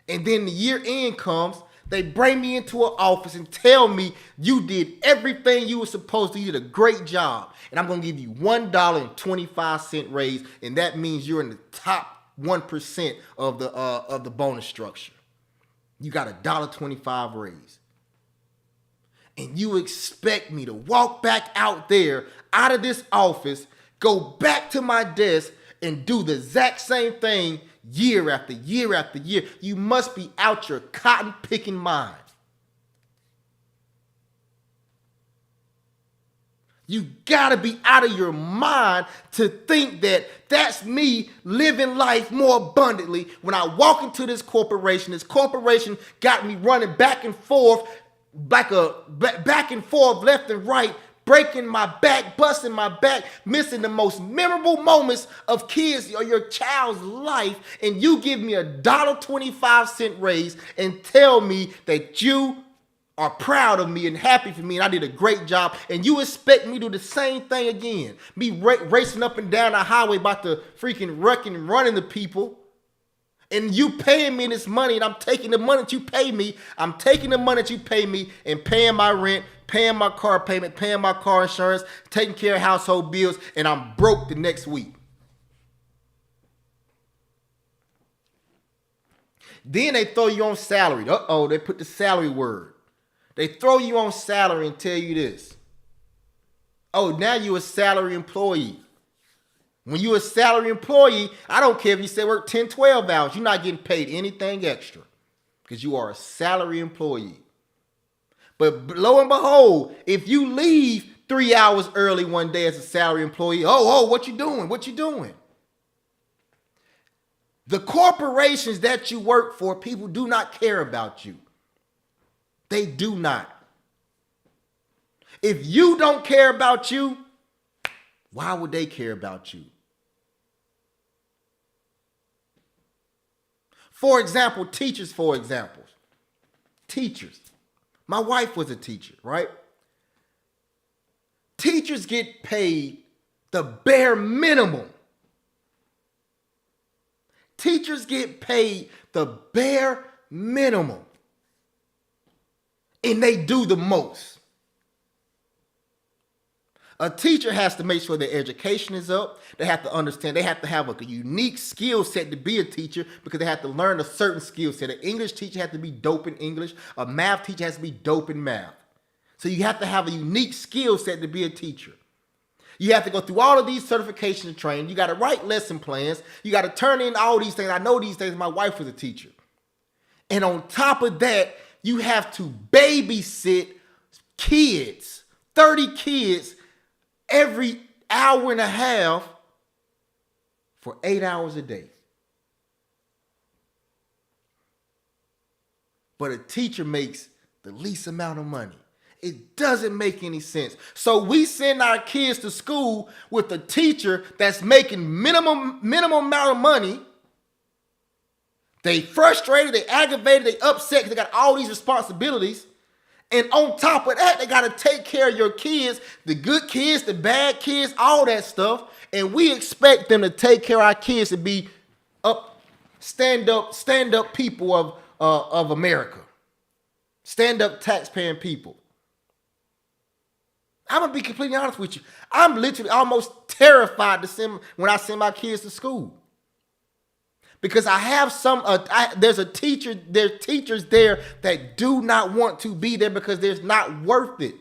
And then the year end comes. They bring me into an office and tell me you did everything you were supposed to. You did a great job. And I'm going to give you $1.25 raise. And that means you're in the top 1% of the bonus structure. You got a $1.25 raise. And you expect me to walk back out of this office, go back to my desk, and do the exact same thing year after year after year. You must be out your cotton-picking mind. You gotta be out of your mind to think that that's me living life more abundantly when I walk into this corporation. This corporation got me running back and forth, back and forth, left and right, breaking my back, busting my back, missing the most memorable moments of kids or your child's life, and you give me a $1.25 raise and tell me that you are proud of me and happy for me and I did a great job, and you expect me to do the same thing again. Me racing up and down the highway about to freaking wrecking and running the people. And you paying me this money, and I'm taking the money that you pay me. I'm taking the money that you pay me and paying my rent, paying my car payment, paying my car insurance, taking care of household bills, and I'm broke the next week. Then they throw you on salary. They put the salary word. They throw you on salary and tell you this. Oh, now you're a salary employee. When you're a salary employee, I don't care if you say work 10, 12 hours. You're not getting paid anything extra because you are a salary employee. But lo and behold, if you leave 3 hours early one day as a salary employee, what you doing? What you doing? The corporations that you work for, people do not care about you. They do not. If you don't care about you, why would they care about you? For example, teachers, for example. Teachers. My wife was a teacher, right? Teachers get paid the bare minimum. Teachers get paid the bare minimum. And they do the most. A teacher has to make sure their education is up. They have to understand. They have to have a unique skill set to be a teacher because they have to learn a certain skill set. An English teacher has to be dope in English. A math teacher has to be dope in math. So you have to have a unique skill set to be a teacher. You have to go through all of these certifications and training. You got to write lesson plans. You got to turn in all these things. I know these things. My wife was a teacher. And on top of that, you have to babysit kids, 30 kids, every hour and a half for 8 hours a day. But a teacher makes the least amount of money. It doesn't make any sense. So we send our kids to school with a teacher that's making minimum amount of money. They frustrated, they aggravated, they upset because they got all these responsibilities. And on top of that, they got to take care of your kids, the good kids, the bad kids, all that stuff. And we expect them to take care of our kids to be stand up people of America. Stand up taxpaying people. I'm going to be completely honest with you. I'm literally almost terrified when I send my kids to school. Because I have there's teachers there that do not want to be there because it's not worth it.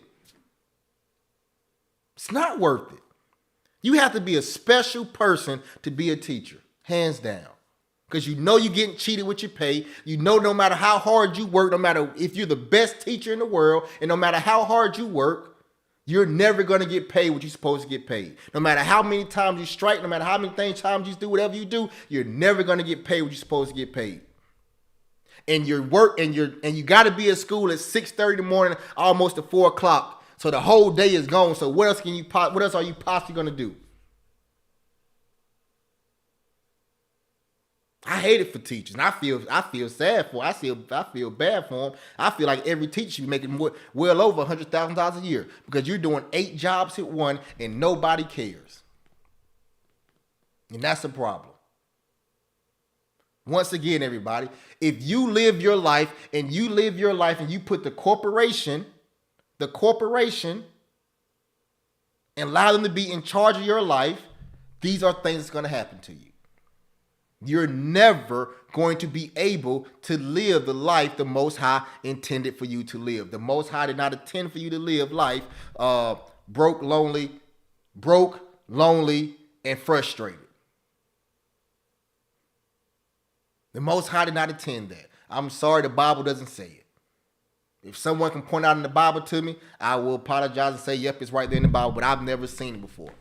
It's not worth it. You have to be a special person to be a teacher, hands down. Because you know you're getting cheated with your pay. You know no matter how hard you work, no matter if you're the best teacher in the world, and no matter how hard you work, you're never going to get paid what you're supposed to get paid. No matter how many times you strike, no matter how many times you do whatever you do, you're never going to get paid what you're supposed to get paid. And your work and you got to be at school at 6:30 in the morning, almost at 4 o'clock. So the whole day is gone. So what else are you possibly going to do? I hate it for teachers, and I feel sad for. I feel bad for them. I feel like every teacher should be making well over $100,000 a year because you're doing 8 jobs at one, and nobody cares. And that's a problem. Once again, everybody, if you live your life and you put the corporation, and allow them to be in charge of your life, these are things that's going to happen to you. You're never going to be able to live the life the Most High intended for you to live. The Most High did not intend for you to live life broke, lonely, and frustrated. The Most High did not intend that. I'm sorry, the Bible doesn't say it. If someone can point out in the Bible to me, I will apologize and say, yep, it's right there in the Bible, but I've never seen it before.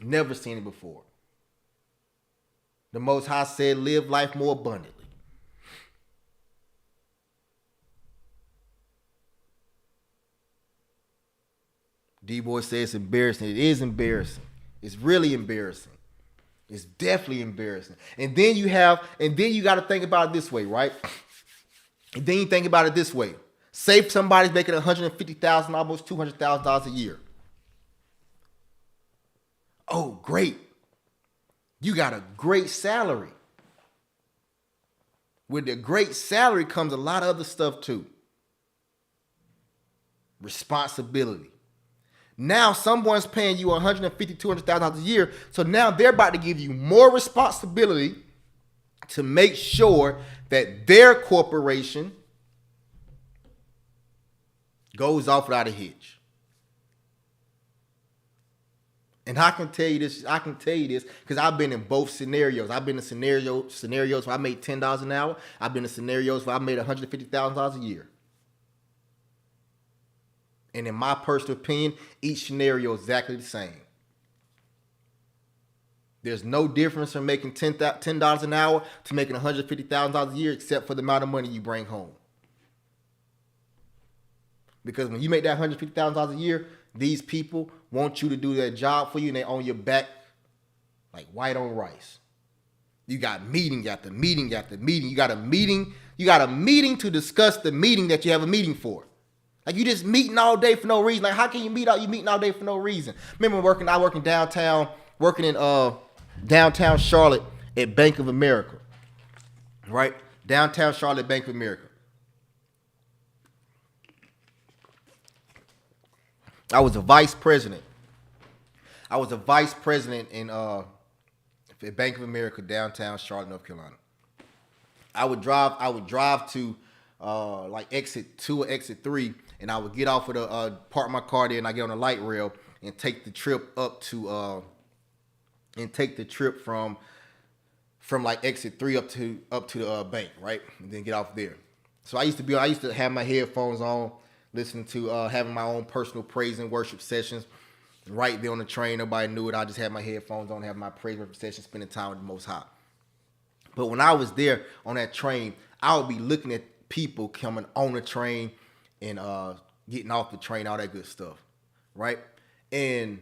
Never seen it before. The Most High said, live life more abundantly. D-Boy says it's embarrassing. It is embarrassing. It's really embarrassing. It's definitely embarrassing. And then you got to think about it this way, right? And then you think about it this way. Say if somebody's making $150,000, almost $200,000 a year. Oh, great. You got a great salary. With the great salary comes a lot of other stuff too. Responsibility. Now someone's paying you $150,000, $200,000 a year. So now they're about to give you more responsibility to make sure that their corporation goes off without a hitch. And I can tell you this. I can tell you this because I've been in both scenarios. I've been in scenarios where I made $10 an hour. I've been in scenarios where I made $150,000 a year. And in my personal opinion, each scenario is exactly the same. There's no difference from making $10 an hour to making $150,000 a year, except for the amount of money you bring home. Because when you make that $150,000 a year, these people want you to do their job for you, and they on your back like white on rice. You got meeting after meeting after meeting. You got a meeting. You got a meeting to discuss the meeting that you have a meeting for. Like, you just meeting all day for no reason. Like, how can you meet out? You meeting all day for no reason. Remember I work in downtown, downtown Charlotte at Bank of America. Right? Downtown Charlotte, Bank of America. I was a vice president. I was a vice president in at Bank of America, downtown Charlotte, North Carolina. I would drive to like exit 2 or exit 3, and I would get off of the park my car there, and I get on the light rail and take the trip up to from like exit 3 up to the bank, right? And then get off there. So I used to have my headphones on, listening to having my own personal praise and worship sessions right there on the train. Nobody knew it. I just had my headphones on, having my praise and worship session, spending time with the Most High. But when I was there on that train, I would be looking at people coming on the train and getting off the train, all that good stuff, right? And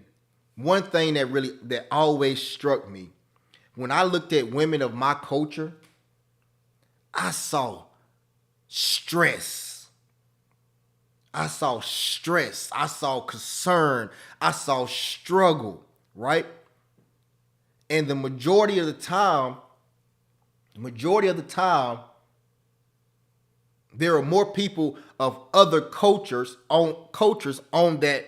one thing that always struck me, when I looked at women of my culture, I saw stress. I saw concern. I saw struggle, right? And the majority of the time, there are more people of other cultures on that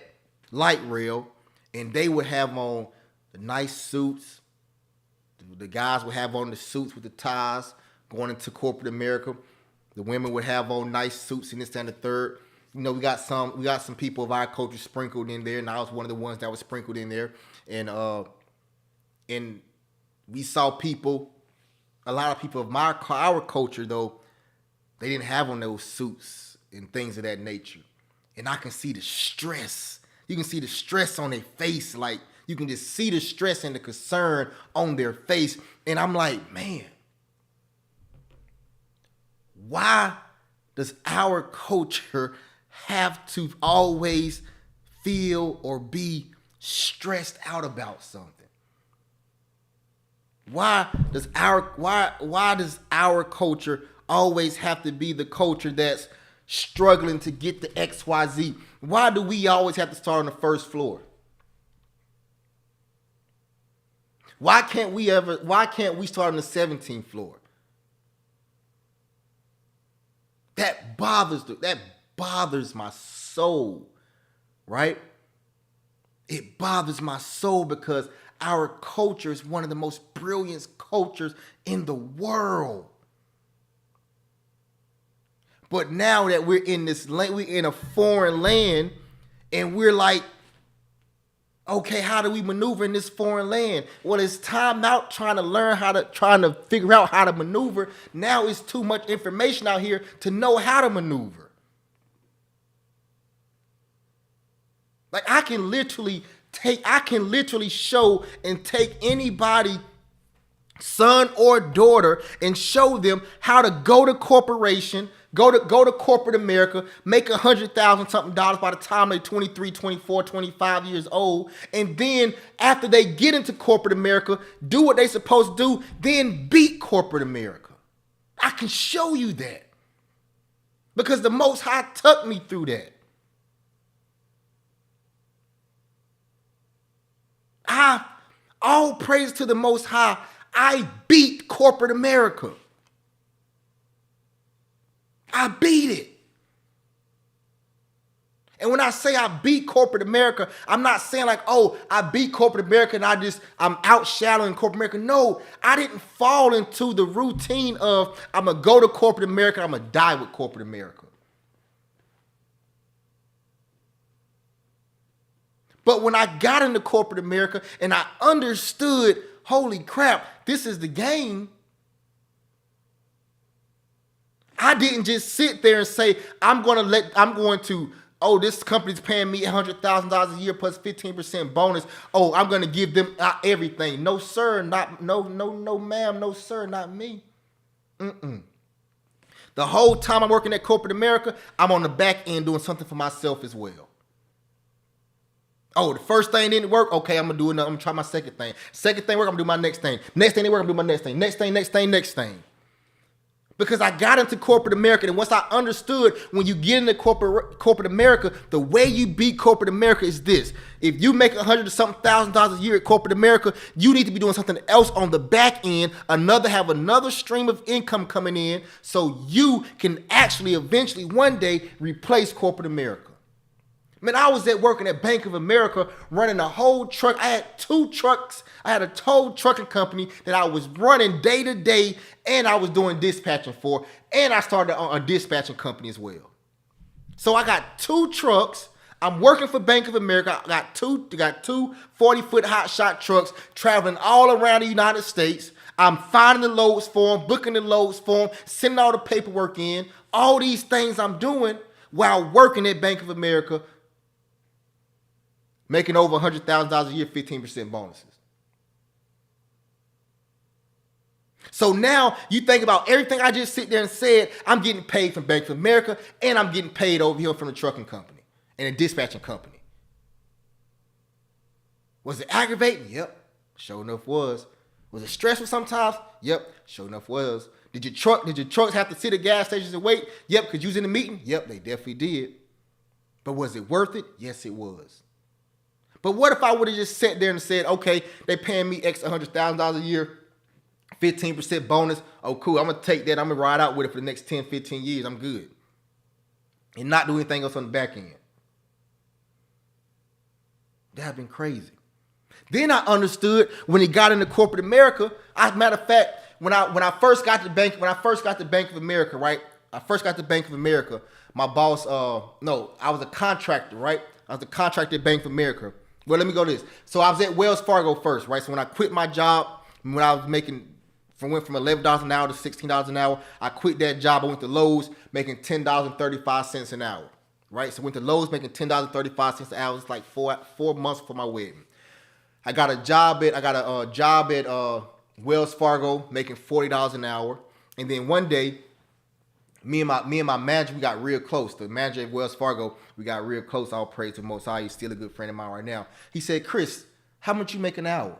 light rail, and they would have on the nice suits. The guys would have on the suits with the ties going into corporate America. The women would have on nice suits and this and the third. You know, we got some people of our culture sprinkled in there, and I was one of the ones that was sprinkled in there. And we saw people, a lot of people of our culture though, they didn't have on those suits and things of that nature. And I can see the stress. You can see the stress on their face. Like, you can just see the stress and the concern on their face. And I'm like, man, why does our culture have to always feel or be stressed out about something? Why does our culture always have to be the culture that's struggling to get the XYZ? Why do we always have to start on the first floor? Why can't we start on the 17th floor? That bothers my soul, right? It bothers my soul because our culture is one of the most brilliant cultures in the world. But now that we're in this land, we're in a foreign land, and we're like, okay, how do we maneuver in this foreign land? Well, it's time out trying to figure out how to maneuver. Now it's too much information out here to know how to maneuver. Like, I can literally show and take anybody, son or daughter, and show them how to go to corporation, go to corporate America, make $100,000 something by the time they're 23, 24, 25 years old. And then after they get into corporate America, do what they're supposed to do, then beat corporate America. I can show you that because the Most High took me through that. All praise to the Most High, I beat corporate America. I beat it. And when I say I beat corporate America, I'm not saying like, oh, I beat corporate America and I'm outshadowing corporate America. No, I didn't fall into the routine of I'm going to go to corporate America, I'm going to die with corporate America. But when I got into corporate America and I understood, holy crap, this is the game. I didn't just sit there and say, this company's paying me $100,000 a year plus 15% bonus. Oh, I'm going to give them everything. No, sir, no, ma'am, no, sir, not me. The whole time I'm working at corporate America, I'm on the back end doing something for myself as well. Oh, the first thing didn't work. Okay, I'm going to do another. I'm going to try my second thing. Second thing work, I'm going to do my next thing. Next thing didn't work, I'm going to do my next thing. Next thing. Because I got into corporate America, and once I understood when you get into corporate America, the way you beat corporate America is this. If you make $100,000 a year at corporate America, you need to be doing something else on the back end, have another stream of income coming in so you can actually eventually one day replace corporate America. Man, I was working at Bank of America running a whole truck. I had 2 trucks. I had a tow trucking company that I was running day to day, and I was doing dispatching for, and I started a dispatching company as well. So I got 2 trucks. I'm working for Bank of America. I got two 40-foot hot shot trucks traveling all around the United States. I'm finding the loads for them, booking the loads for them, sending all the paperwork in. All these things I'm doing while working at Bank of America, making over $100,000 a year, 15% bonuses. So now you think about everything I just sit there and said. I'm getting paid from Bank of America, and I'm getting paid over here from the trucking company and the dispatching company. Was it aggravating? Yep, sure enough was. Was it stressful sometimes? Yep, sure enough was. Did your trucks have to sit at gas stations and wait? Yep, because you was in the meeting? Yep, they definitely did. But was it worth it? Yes, it was. But what if I would have just sat there and said, okay, they paying me X $100,000 a year, 15% bonus. Oh, cool. I'm going to take that. I'm going to ride out with it for the next 10, 15 years. I'm good. And not do anything else on the back end. That would have been crazy. Then I understood when he got into corporate America. As a matter of fact, when I first got to Bank of America, right? I first got to Bank of America. My boss, I was a contractor, right? I was a contractor at Bank of America. Well, let me go to this. So I was at Wells Fargo first, right? So when I quit my job, when I was went from $11 an hour to $16 an hour, I quit that job. I went to Lowe's making $10.35 an hour, right? So I went to Lowe's making $10.35 an hour. It's like four months for my wedding. I got a job at Wells Fargo making $40 an hour. And then one day, me and my manager, we got real close. The manager at Wells Fargo, we got real close. All praise to the Most High. He's still a good friend of mine right now. He said, Chris, how much you make an hour?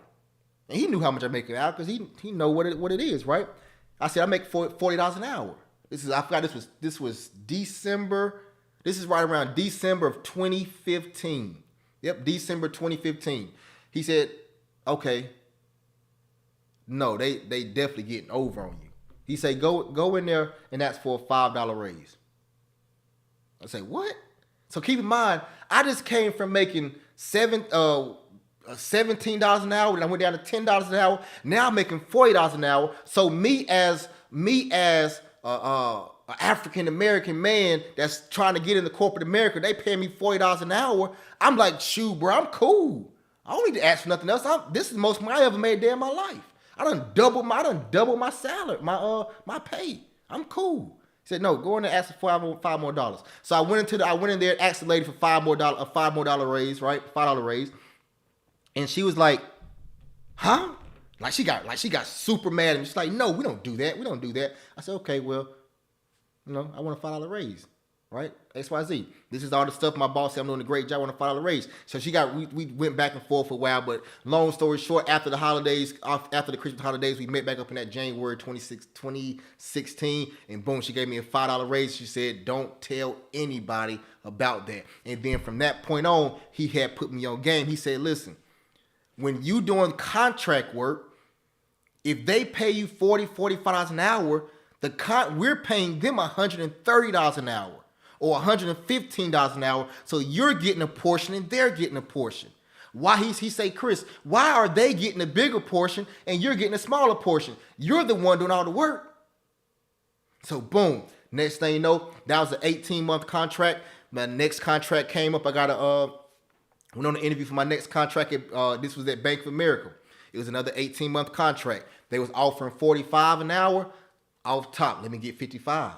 And he knew how much I make an hour because he know what it is, right? I said, I make $40 an hour. This was December. This is right around December of 2015. Yep, December 2015. He said, okay. No, they definitely getting over on you. He said, go in there and ask for a $5 raise. I say, what? So keep in mind, I just came from making $17 an hour, and I went down to $10 an hour. Now I'm making $40 an hour. So me as an African American man that's trying to get into corporate America, they pay me $40 an hour. I'm like, shoot, bro, I'm cool. I don't need to ask for nothing else. This is the most money I ever made a day in my life. I done doubled my salary, my pay. I'm cool. He said, no, go in there and ask for $5 more. So I went in there and asked the lady for a $5 more raise, right? $5 raise. And she was like, huh? Like she got super mad at me. She's like, no, we don't do that. We don't do that. I said, okay, well, I want a $5 raise, right? XYZ. This is all the stuff my boss said I'm doing a great job. I want a $5 raise. So we went back and forth for a while, but long story short, after the Christmas holidays, we met back up in that January 2016, and boom, she gave me a $5 raise. She said, don't tell anybody about that. And then from that point on, he had put me on game. He said, listen, when you doing contract work, if they pay you $45 an hour, we're paying them $130 an hour or $115 an hour. So you're getting a portion and they're getting a portion. Why he say, Chris, why are they getting a bigger portion and you're getting a smaller portion? You're the one doing all the work. So boom, next thing you know, that was an 18-month contract. My next contract came up. I got Went on the interview for my next contract. This was at Bank of America. It was another 18-month contract. They was offering 45 an hour. Off top, let me get 55.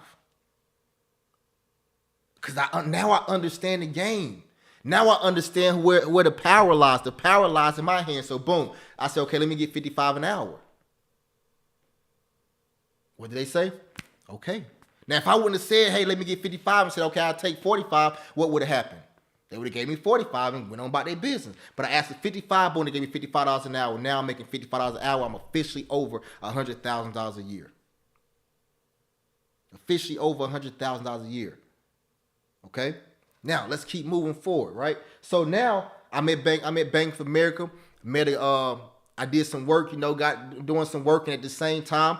Because now I understand the game. Now I understand where the power lies. The power lies in my hands. So boom, I said, okay, let me get 55 an hour. What did they say? Okay. Now, if I wouldn't have said, hey, let me get 55 and said, okay, I'll take 45, what would have happened? They would have gave me 45 and went on about their business. But I asked for 55, boom, they gave me $55 an hour. Now I'm making $55 an hour. I'm officially over $100,000 a year. Officially over $100,000 a year. Okay? Now, let's keep moving forward, right? So now I'm at Bank of America. I did some work, doing some work, and at the same time,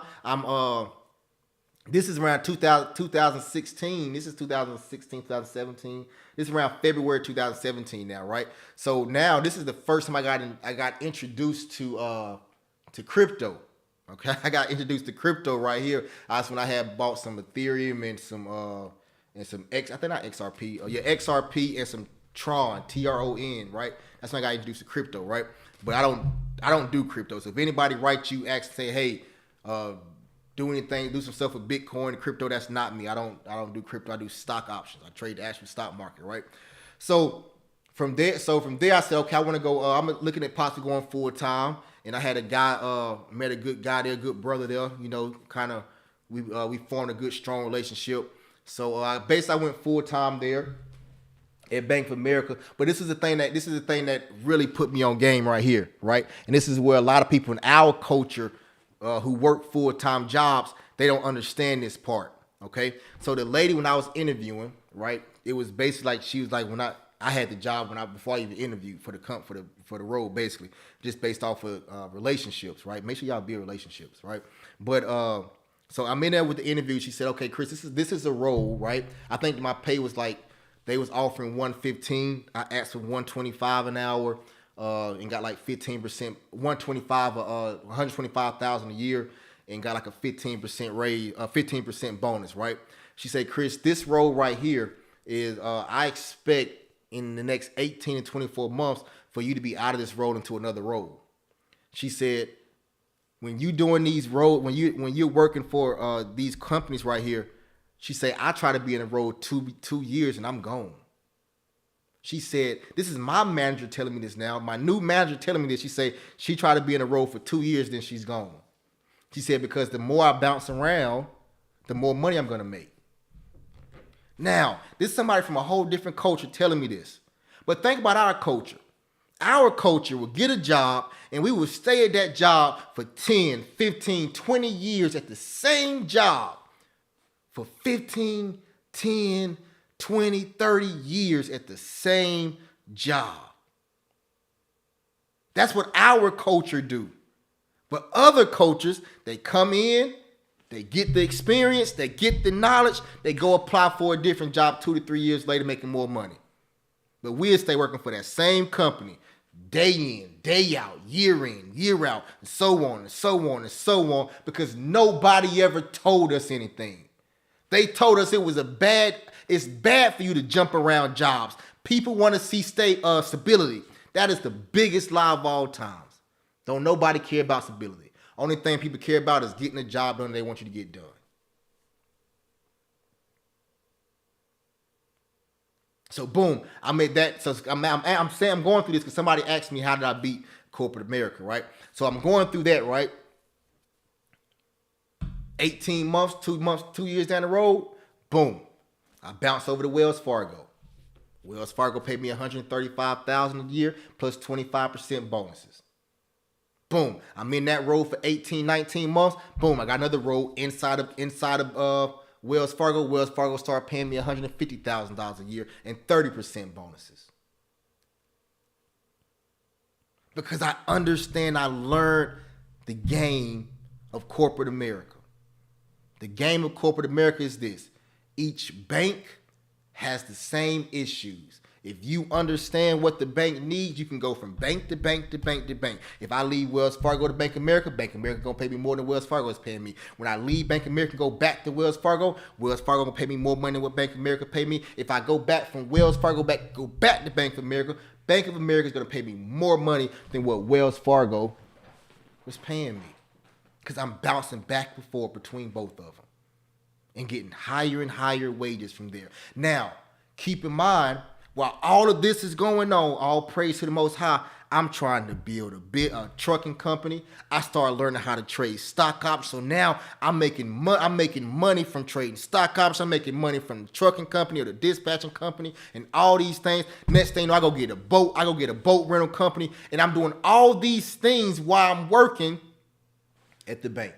this is around 2016. This is 2016, 2017. This is around February 2017 now, right? So now this is the first time I got introduced to crypto. Okay, I got introduced to crypto right here. That's when I had bought some Ethereum and some XRP and some Tron, TRON, right? That's when I got introduced to crypto, right? But I don't do crypto. So if anybody writes you, say, hey, do some stuff with Bitcoin, crypto, that's not me. I don't do crypto. I do stock options. I trade the actual stock market, right? So from there, I said, okay, I want to go. I'm looking at possibly going full time. And I had a guy, met a good guy there, good brother there. We formed a good, strong relationship. So basically, I went full time there at Bank of America. But this is the thing that really put me on game right here, right? And this is where a lot of people in our culture who work full-time jobs, they don't understand this part, okay? So the lady, when I was interviewing, right, it was basically like, she was like, when I had the job before I even interviewed for the role, basically, just based off of relationships, right? Make sure y'all build relationships, right? But so I'm in there with the interview. She said, okay, Chris, this is a role, right? I think my pay was like, they was offering $115. I asked for $125 an hour. And got like 15%, 125,000 a year, and got like a 15% raise, 15% bonus, right? She said, Chris, this role right here is, I expect in the next 18 to 24 months for you to be out of this role into another role. She said, when you doing these roles, when you're working for these companies right here, she said, I try to be in a role 2 years and I'm gone. She said, this is my manager telling me this now. My new manager telling me this. She said she tried to be in a role for 2 years, then she's gone. She said, because the more I bounce around, the more money I'm going to make. Now, this is somebody from a whole different culture telling me this. But think about our culture. Our culture will get a job and we will stay at that job for 10, 15, 20 years at the same job for 15, 10, 20, 30 years at the same job. That's what our culture do. But other cultures, they come in, they get the experience, they get the knowledge, they go apply for a different job 2 to 3 years later making more money. But we'll stay working for that same company day in, day out, year in, year out, and so on and so on and so on, because nobody ever told us anything. They told us it's bad for you to jump around jobs. People want to see stability. That is the biggest lie of all times. Don't nobody care about stability. Only thing people care about is getting a job done they want you to get done. So boom, I made that. So I'm saying I'm going through this because somebody asked me how did I beat corporate America, right? So I'm going through that, right? 18 months, 2 years down the road, boom. I bounced over to Wells Fargo. Wells Fargo paid me $135,000 a year plus 25% bonuses. Boom. I'm in that role for 18, 19 months. Boom. I got another role inside of Wells Fargo. Wells Fargo started paying me $150,000 a year and 30% bonuses. Because I understand, I learned the game of corporate America. The game of corporate America is this. Each bank has the same issues. If you understand what the bank needs, you can go from bank to bank to bank to bank. If I leave Wells Fargo to Bank of America gonna pay me more than Wells Fargo is paying me. When I leave Bank of America and go back to Wells Fargo gonna pay me more money than what Bank of America pay me. If I go back from Wells Fargo go back to Bank of America Bank of America is going to pay me more money than what Wells Fargo was paying me. Because I'm bouncing back and forth between both of them and getting higher and higher wages from there. Now, keep in mind, while all of this is going on, all praise to the Most High, I'm trying to build a trucking company. I started learning how to trade stock options. So now I'm making money from trading stock options. I'm making money from the trucking company or the dispatching company and all these things. Next thing you know, I go get a boat. I go get a boat rental company. And I'm doing all these things while I'm working at the bank.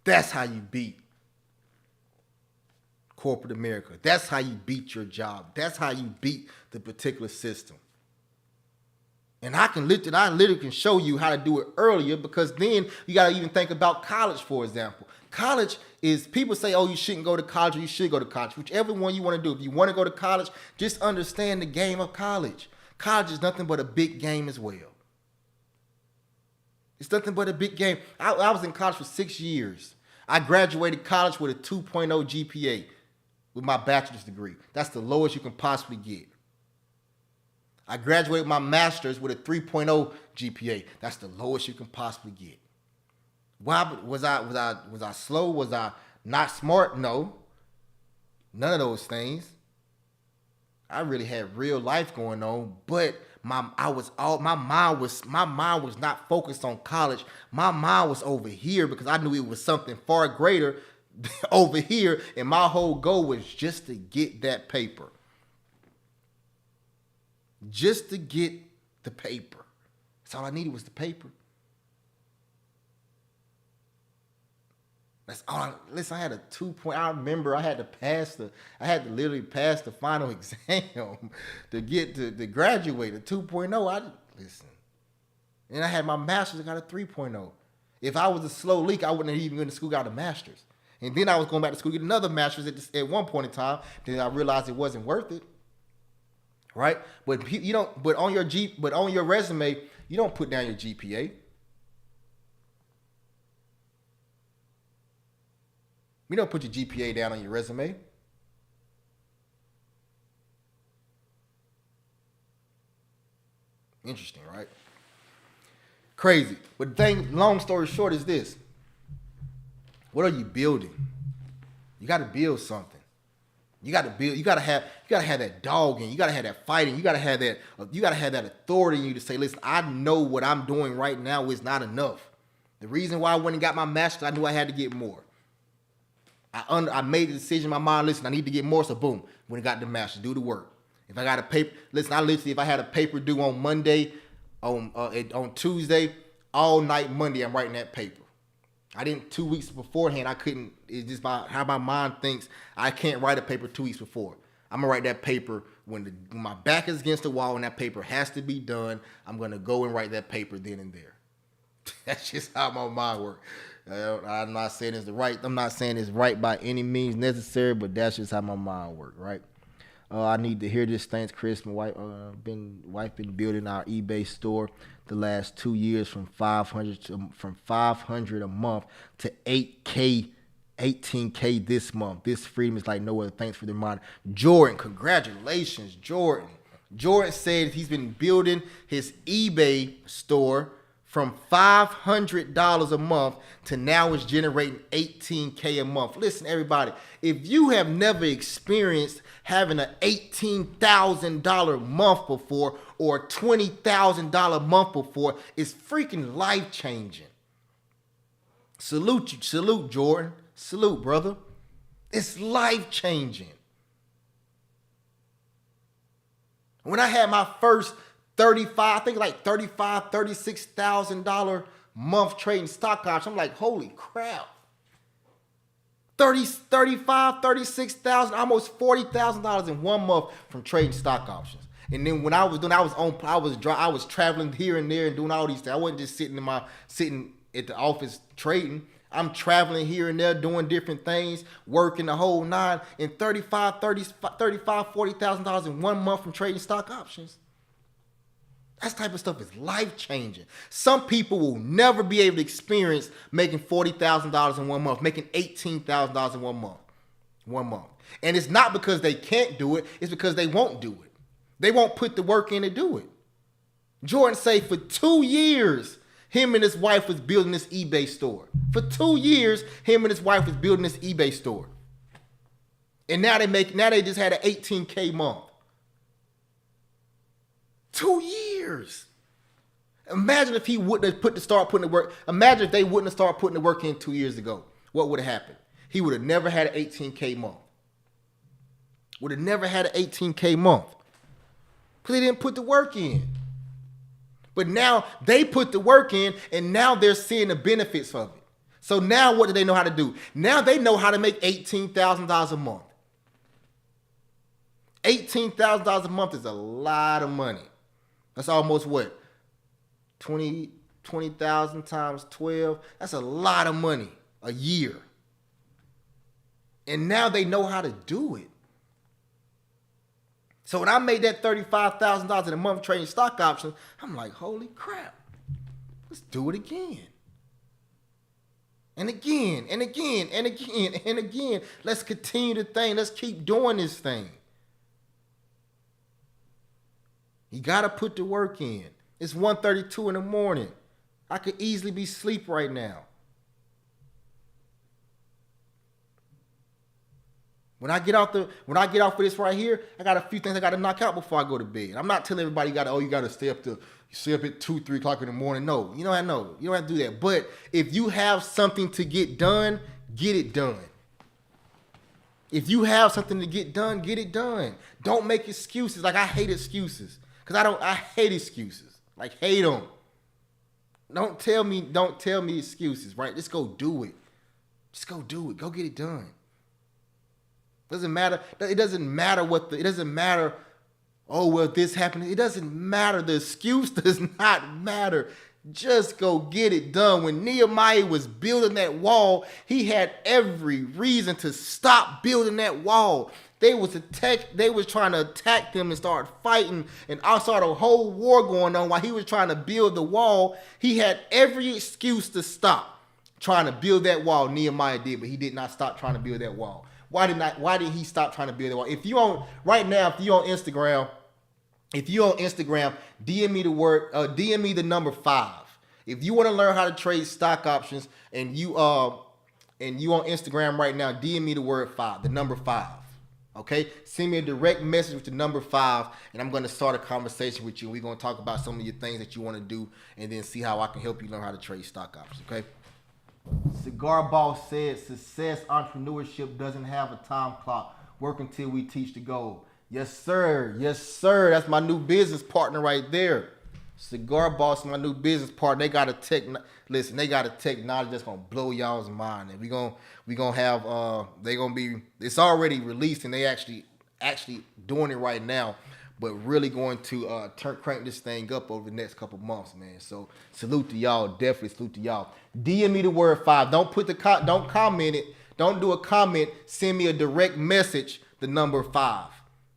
That's how you beat corporate America. That's how you beat your job. That's how you beat the particular system. And I literally can show you how to do it earlier, because then you got to even think about college, for example. College is, people say, oh, you shouldn't go to college or you should go to college. Whichever one you want to do. If you want to go to college, just understand the game of college. College is nothing but a big game as well. It's nothing but a big game. I was in college for 6 years. I graduated college with a 2.0 GPA with my bachelor's degree. That's the lowest you can possibly get. I graduated my master's with a 3.0 GPA. That's the lowest you can possibly get. Why was I slow? Was I not smart? No. None of those things. I really had real life going on, but my mind was not focused on college. My mind was over here because I knew it was something far greater over here, and my whole goal was just to get that paper. Just to get the paper. That's all I needed was the paper. That's all. Listen, I had a 2 point. I remember I had to literally pass the final exam to get to graduate a 2.0. Listen. And I had my master's. I got a 3.0. If I was a slow leak, I wouldn't have even been to school, got a master's. And then I was going back to school to get another master's at one point in time. Then I realized it wasn't worth it. Right? But you don't. But on your resume, you don't put down your GPA. You don't put your GPA down on your resume. Interesting, right? Crazy. But the thing, long story short, is this. What are you building? You got to build something. You got to have that dog in you. You got to have that fighting. You got to have that authority in you to say, listen, I know what I'm doing right now is not enough. The reason why I went and got my master's, I knew I had to get more. I made the decision in my mind, listen, I need to get more, so boom, when I got the master's, do the work. If I got a paper, listen, if I had a paper due on Monday, on Tuesday, all night Monday, I'm writing that paper. I didn't 2 weeks beforehand. I couldn't. It's just how my mind thinks. I can't write a paper 2 weeks before. I'm gonna write that paper when my back is against the wall and that paper has to be done. I'm gonna go and write that paper then and there. That's just how my mind works. I'm not saying it's right. I'm not saying it's right by any means necessary, but that's just how my mind works, right? I need to hear this. Thanks, Chris. My wife been building our eBay store the last 2 years from 500 a month to 8K, 18K this month. This freedom is like no other. Thanks for the reminder, Jordan. Congratulations, Jordan. Jordan said he's been building his eBay store from $500 a month to now it's generating 18K a month. Listen, everybody, if you have never experienced having an $18,000 month before or a $20,000 month before, it's freaking life-changing. Salute Jordan. Salute, brother. It's life-changing. When I had my first $36,000 month trading stock options, I'm like, holy crap. 36,000, almost $40,000 in 1 month from trading stock options. And then when I was traveling here and there and doing all these things. I wasn't just sitting at the office trading. I'm traveling here and there, doing different things, working the whole nine, and $40,000 in 1 month from trading stock options. That type of stuff is life-changing. Some people will never be able to experience making $40,000 in 1 month, making $18,000 in 1 month. 1 month. And it's not because they can't do it. It's because they won't do it. They won't put the work in to do it. Jordan say for 2 years, him and his wife was building this eBay store. For 2 years, him and his wife was building this eBay store. And now they just had an 18K month. 2 years. Imagine if he wouldn't have start putting the work. Imagine if they wouldn't have started putting the work in 2 years ago. What would have happened? He would have never had an 18K month. Would have never had an 18K month. Because he didn't put the work in. But now they put the work in, and now they're seeing the benefits of it. So now what do they know how to do? Now they know how to make $18,000 a month. $18,000 a month is a lot of money. That's almost what? 20,000 times 12. That's a lot of money a year. And now they know how to do it. So when I made that $35,000 in a month trading stock options, I'm like, holy crap. Let's do it again. And again, and again, and again, and again. Let's continue the thing. Let's keep doing this thing. You got to put the work in. It's 1:32 in the morning. I could easily be asleep right now. When I get off of this right here, I got a few things I got to knock out before I go to bed. I'm not telling everybody you got to stay up at 2, 3 o'clock in the morning. No, you don't have to do that. But if you have something to get done, get it done. If you have something to get done, get it done. Don't make excuses. Like I hate excuses. I hate excuses. Like hate them. Don't tell me excuses, right? Just go do it. Just go do it. Go get it done. Doesn't matter. It doesn't matter. Oh, well, this happened. It doesn't matter. The excuse does not matter. Just go get it done. When Nehemiah was building that wall, he had every reason to stop building that wall. They was trying to attack them and start fighting, and I saw the whole war going on while he was trying to build the wall. He had every excuse to stop trying to build that wall. Nehemiah did, but he did not stop trying to build that wall. Why did he stop trying to build that wall? If you're on Instagram, DM me the number 5. If you want to learn how to trade stock options and you on Instagram right now, DM me the word 5, the number 5. Okay? Send me a direct message with the number 5, and I'm going to start a conversation with you. We're going to talk about some of your things that you want to do and then see how I can help you learn how to trade stock options. Okay? Cigar Boss said, success entrepreneurship doesn't have a time clock. Work until we teach the goal. Yes, sir. Yes, sir. That's my new business partner right there. Cigar Boss, my new business partner. They got a technology that's gonna blow y'all's mind. And we gonna have it's already released and they actually doing it right now. But really going to crank this thing up over the next couple months, man. So salute to y'all, definitely salute to y'all. DM me the word 5. Don't comment it. Don't do a comment. Send me a direct message, the number 5.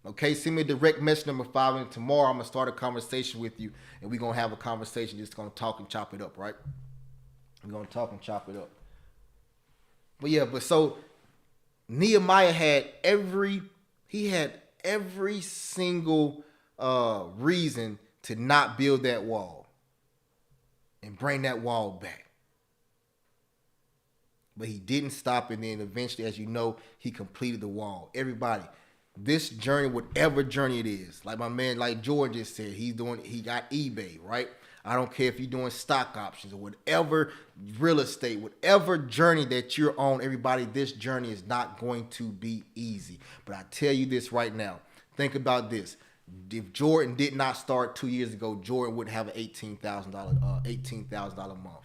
Okay, send me a direct message, number 5, and tomorrow I'm gonna start a conversation with you, and we're gonna have a conversation. Just gonna talk and chop it up, right? We're gonna talk and chop it up. But so Nehemiah had every single reason to not build that wall and bring that wall back. But he didn't stop, and then eventually, as you know, he completed the wall. Everybody, this journey, whatever journey it is, like my man, like George just said, he got eBay, right? I don't care if you're doing stock options or whatever, real estate, whatever journey that you're on, everybody, this journey is not going to be easy. But I tell you this right now, think about this. If Jordan did not start 2 years ago, Jordan wouldn't have an $18,000 a month.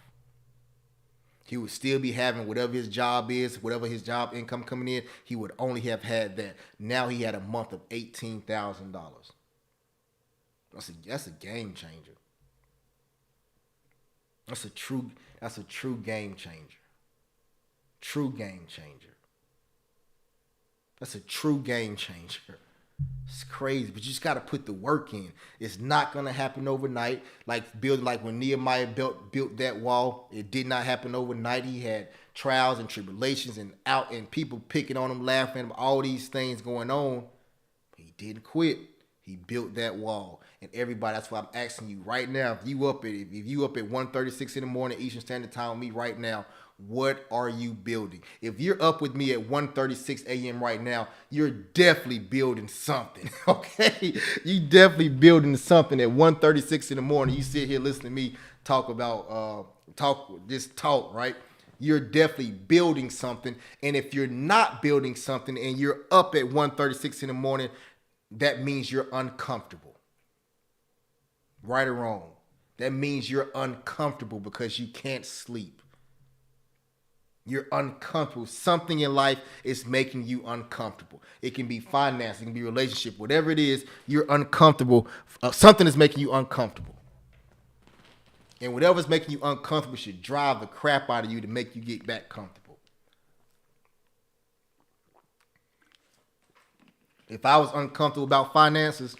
He would still be having whatever his job is, whatever his job income coming in, he would only have had that. Now he had a month of $18,000. That's a game changer. That's a true game changer. True game changer. That's a true game changer. It's crazy, but you just got to put the work in. It's not gonna happen overnight. Like when Nehemiah built that wall, it did not happen overnight. He had trials and tribulations and people picking on him, laughing at him, all these things going on. He didn't quit. He built that wall, and everybody. That's why I'm asking you right now. If you up at 1:36 in the morning Eastern Standard Time with me right now, what are you building? If you're up with me at 1:36 a.m. right now, you're definitely building something. Okay, you definitely building something at 1:36 in the morning. You sit here listening to me talk about talk, right? You're definitely building something. And if you're not building something and you're up at 1:36 in the morning, that means you're uncomfortable. Right or wrong. That means you're uncomfortable because you can't sleep. You're uncomfortable. Something in life is making you uncomfortable. It can be finance, it can be relationship, whatever it is, you're uncomfortable. Something is making you uncomfortable. And whatever's making you uncomfortable should drive the crap out of you to make you get back comfortable. If I was uncomfortable about finances,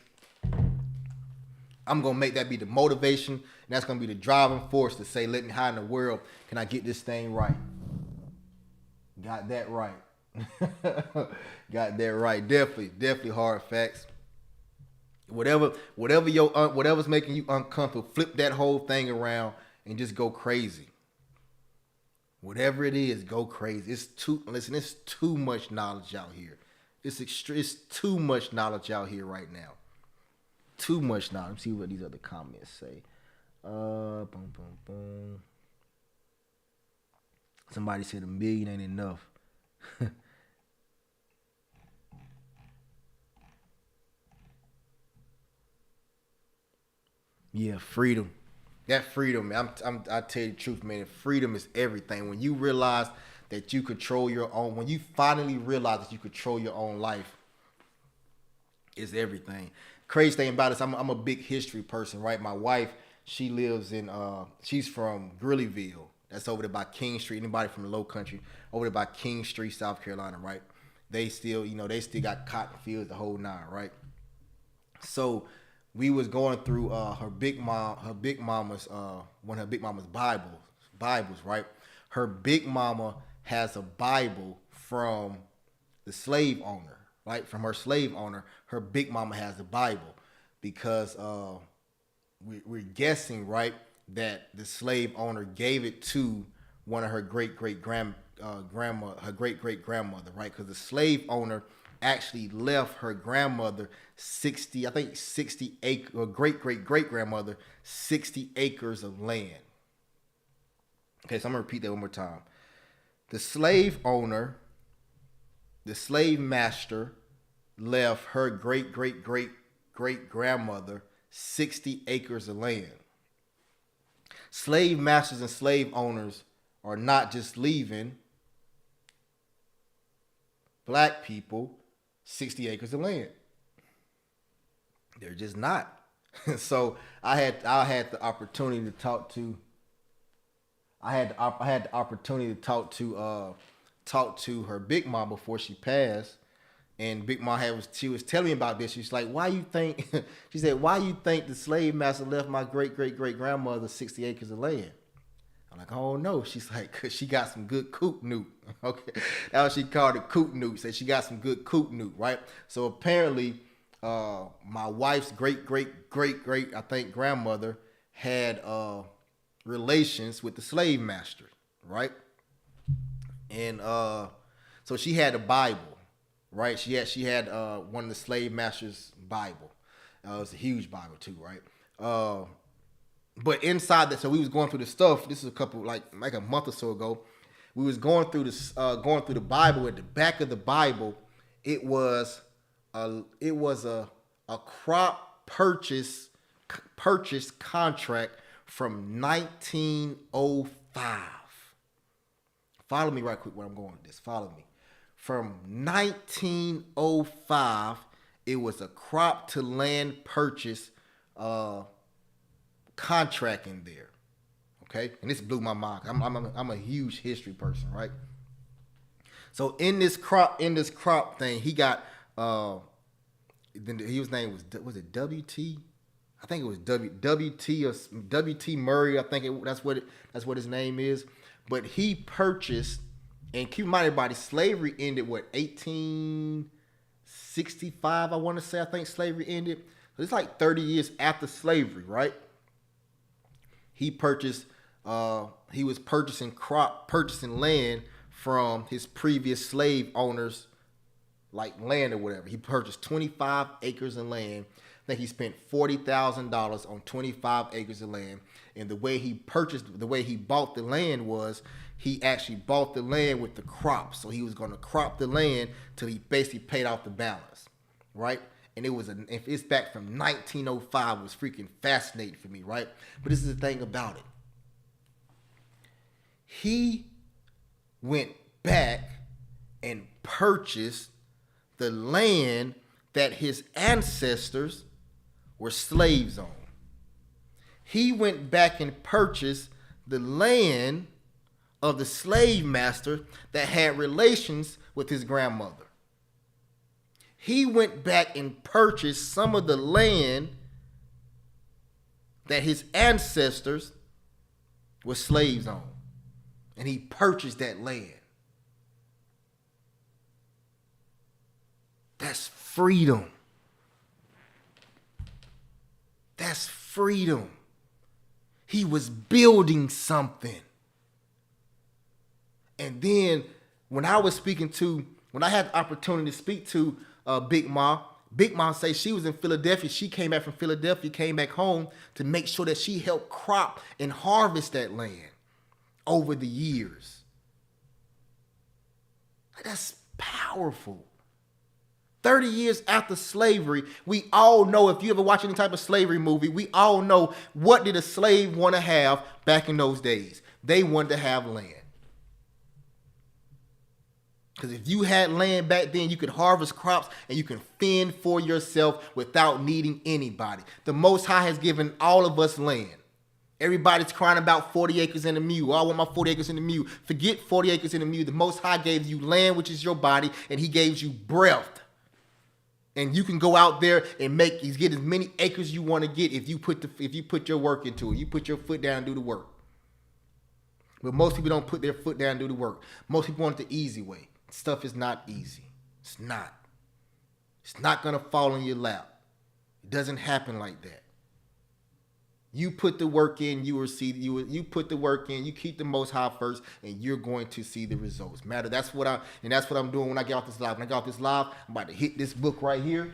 I'm going to make that be the motivation. And that's going to be the driving force to say, let me, how in the world can I get this thing right? Got that right. Got that right. Definitely hard facts. Whatever's making you uncomfortable, flip that whole thing around and just go crazy. Whatever it is, go crazy. It's too much knowledge out here. It's too much knowledge out here right now. Too much knowledge. Let's see what these other comments say. Boom, boom, boom. Somebody said 1 million ain't enough. Yeah, freedom. That freedom, I tell you the truth, man. Freedom is everything. When you realize that you control your own, when you finally realize that you control your own life, is everything. Crazy thing about it is I'm a big history person, right? My wife, she lives in she's from Greeleyville. That's over there by King Street. Anybody from the Low Country, over there by King Street, South Carolina, right? They still got cotton fields, the whole nine, right? So we was going through her big mama's one of her big mama's Bibles, right? Her big mama has a Bible from the slave owner, right? From her slave owner, her big mama has a Bible because we're guessing, right, that the slave owner gave it to one of her great great grandmother, right? Because the slave owner actually left her grandmother 60 acres, or great grandmother 60 acres of land. Okay, so I'm gonna repeat that one more time. The slave owner, the slave master, left her great grandmother 60 acres of land. Slave masters and slave owners are not just leaving black people 60 acres of land. They're just not. So I had the opportunity to talk to her big mom before she passed. And Big Mom she was telling me about this. She's like, why you think she said, why you think the slave master left my great grandmother 60 acres of land? I'm like, oh no. She's like, cause she got some good coot newt. Okay. That's what she called it, coot newt. Said she got some good coot newt, right? So apparently my wife's great I think grandmother had relations with the slave master, right? And so she had a Bible. Right, she had one of the slave masters' Bible. It was a huge Bible too, right? But inside that, so we was going through the stuff. This is a couple like a month or so ago. We was going through the Bible. At the back of the Bible, it was a crop purchase contract from 1905. Follow me right quick where I'm going with this. Follow me. From 1905, it was a crop to land purchase contract in there. Okay, and this blew my mind. I'm a huge history person, right? So in this crop thing, he got then his name was it WT? I think it was WT or WT Murray. I think that's what his name is. But he purchased, and keep in mind, everybody, slavery ended 1865. I want to say. I think slavery ended. So it's like 30 years after slavery, right? He purchased. He was purchasing land from his previous slave owners, like land or whatever. He purchased 25 acres of land. I think he spent $40,000 on 25 acres of land. And the way he bought the land was he actually bought the land with the crops. So he was going to crop the land till he basically paid off the balance, right? And if it's back from 1905, it was freaking fascinating for me, right? But this is the thing about it. He went back and purchased the land that his ancestors were slaves on. He went back and purchased the land of the slave master that had relations with his grandmother. He went back and purchased some of the land that his ancestors were slaves on. And he purchased that land. That's freedom. That's freedom. He was building something. And then when I had the opportunity to speak to Big Ma said she was in Philadelphia. She came back from Philadelphia, came back home to make sure that she helped crop and harvest that land over the years. That's powerful. 30 years after slavery, we all know, if you ever watch any type of slavery movie, we all know, what did a slave want to have back in those days? They wanted to have land. Because if you had land back then, you could harvest crops and you can fend for yourself without needing anybody. The Most High has given all of us land. Everybody's crying about 40 acres and a mule. I want my 40 acres and a mule. Forget 40 acres and a mule. The Most High gave you land, which is your body, and he gave you breath. And you can go out there and get as many acres you want to get if you put your work into it. You put your foot down and do the work. But most people don't put their foot down and do the work. Most people want it the easy way. Stuff is not easy. It's not. It's not going to fall in your lap. It doesn't happen like that. You put the work in, you put the work in, you keep the Most High first, and you're going to see the results. That's what I'm doing when I get off this live. When I get off this live, I'm about to hit this book right here.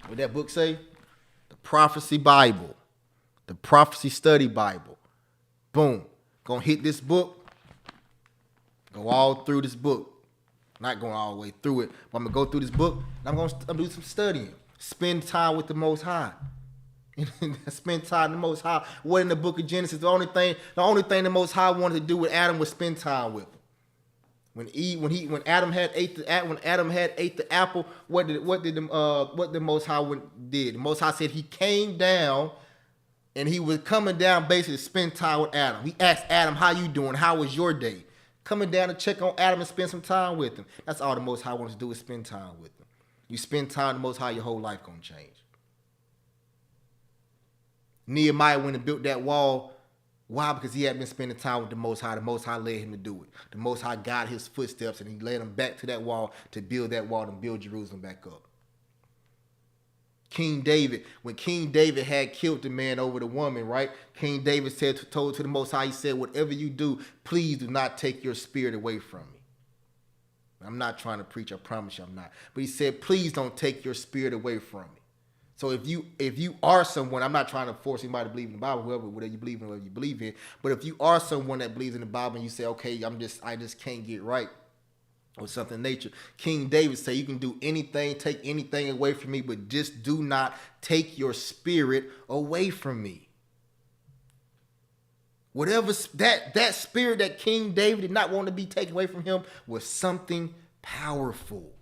What that book say? The Prophecy Bible. The Prophecy Study Bible. Boom. Gonna hit this book. Go all through this book. Not going all the way through it, but I'm gonna go through this book, and I'm gonna do some studying. Spend time with the Most High. Spend time with the Most High. What in the book of Genesis? The only thing the Most High wanted to do with Adam was spend time with him. When Adam had ate the apple, what the Most High did? The Most High said he came down, and he was coming down basically to spend time with Adam. He asked Adam, "How you doing? How was your day?" Coming down to check on Adam and spend some time with him. That's all the Most High wants to do, is spend time with him. You spend time with the Most High, your whole life gonna change. Nehemiah went and built that wall. Why? Because he had been spending time with the Most High. The Most High led him to do it. The Most High guided his footsteps, and he led him back to that wall to build that wall and build Jerusalem back up. King David, when King David had killed the man over the woman, right? King David told to the Most High, he said, "Whatever you do, please do not take your spirit away from me." I'm not trying to preach, I promise you I'm not. But he said, "Please don't take your spirit away from me." So if you are someone, I'm not trying to force anybody to believe in the Bible, whatever you believe in. But if you are someone that believes in the Bible and you say, "Okay, I just can't get right," or something nature, King David said, "You can do anything, take anything away from me, but just do not take your spirit away from me." Whatever that spirit that King David did not want to be taken away from him was something powerful.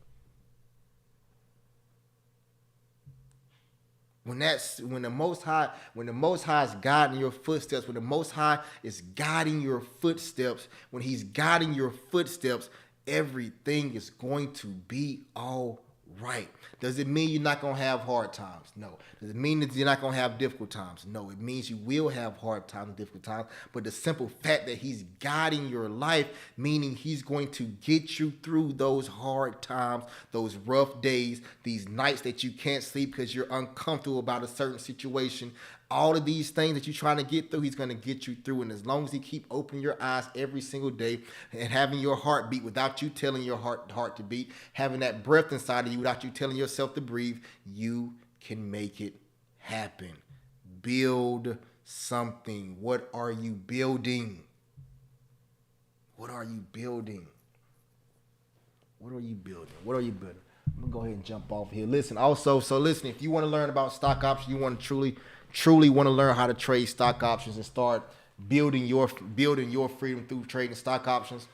When the Most High is guiding your footsteps, when the Most High is guiding your footsteps, when he's guiding your footsteps, everything is going to be all Right. Does it mean you're not going to have hard times? No. Does it mean that you're not going to have difficult times? No. It means you will have hard times and difficult times. But the simple fact that he's guiding your life, meaning he's going to get you through those hard times, those rough days, these nights that you can't sleep because you're uncomfortable about a certain situation. All of these things that you're trying to get through, he's going to get you through. And as long as you keep opening your eyes every single day and having your heart beat without you telling your heart to beat, having that breath inside of you without you telling yourself to breathe, you can make it happen. Build something. What are you building? What are you building? What are you building? What are you building? I'm going to go ahead and jump off here. Listen, also, listen, if you want to learn about stock options, you want to truly want to learn how to trade stock options and start building your freedom through trading stock options,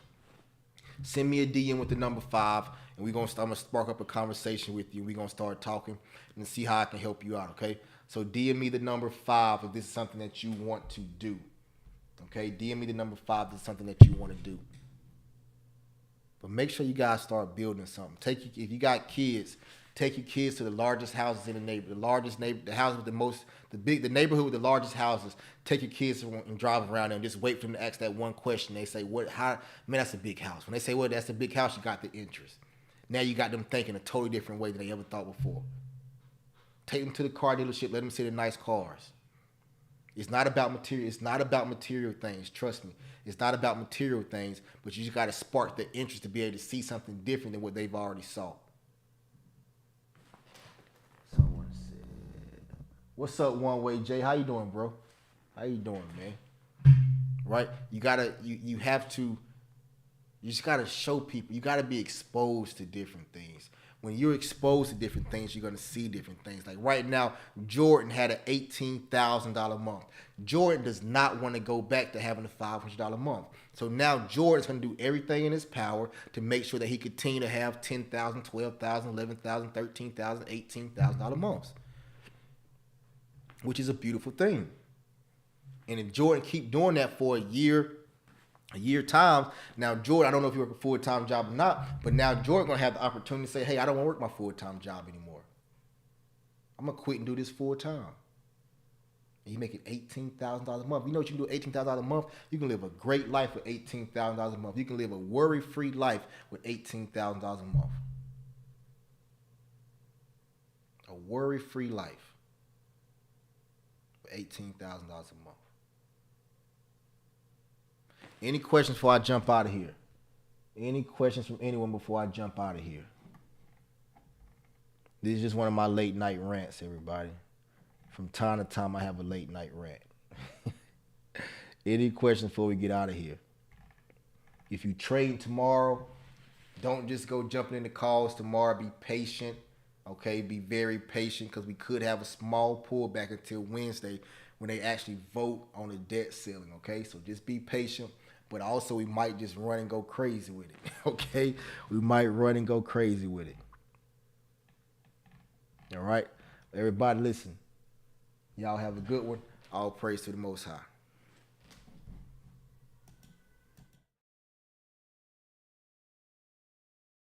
send me a DM with the number 5, and I'm gonna spark up a conversation with you. We're gonna start talking and see how I can help you out. Okay, so DM me the number 5 if this is something that you want to do. Okay, DM me the number 5 if it's something that you want to do. But make sure you guys start building something. If you got kids, take your kids to the largest houses in the neighborhood, the house with the neighborhood with the largest houses. Take your kids and drive around there and just wait for them to ask that one question. They say, man, that's a big house. When they say, well, that's a big house, you got the interest. Now you got them thinking a totally different way than they ever thought before. Take them to the car dealership, let them see the nice cars. It's not about material. It's not about material things. Trust me. It's not about material things, but you just got to spark the interest to be able to see something different than what they've already saw. Someone said, "What's up, One Way Jay? How you doing, bro? How you doing, man? Right? You just gotta show people. You gotta be exposed to different things. When you're exposed to different things, you're gonna see different things. Like right now, Jordan had an $18,000 month. Jordan does not want to go back to having a $500 month. So now Jordan's gonna do everything in his power to make sure that he continue to have $10,000, $12,000, $11,000, $13,000, $18,000 months, which is a beautiful thing. And if Jordan keep doing that for a year time, now Jordan, I don't know if you work a full-time job or not, but now Jordan gonna have the opportunity to say, hey, I don't want to work my full-time job anymore. I'm gonna quit and do this full-time. And you making $18,000 a month. You know what you can do with $18,000 a month? You can live a great life with $18,000 a month. You can live a worry-free life with $18,000 a month. A worry-free life with $18,000 a month. Any questions before I jump out of here? Any questions from anyone before I jump out of here? This is just one of my late night rants, everybody. From time to time, I have a late night rant. Any questions before we get out of here? If you trade tomorrow, don't just go jumping into calls tomorrow. Be patient, okay? Be very patient because we could have a small pullback until Wednesday when they actually vote on the debt ceiling, okay? So just be patient. But also we might just run and go crazy with it, okay? We might run and go crazy with it. All right? Everybody listen. Y'all have a good one. All praise to the Most High.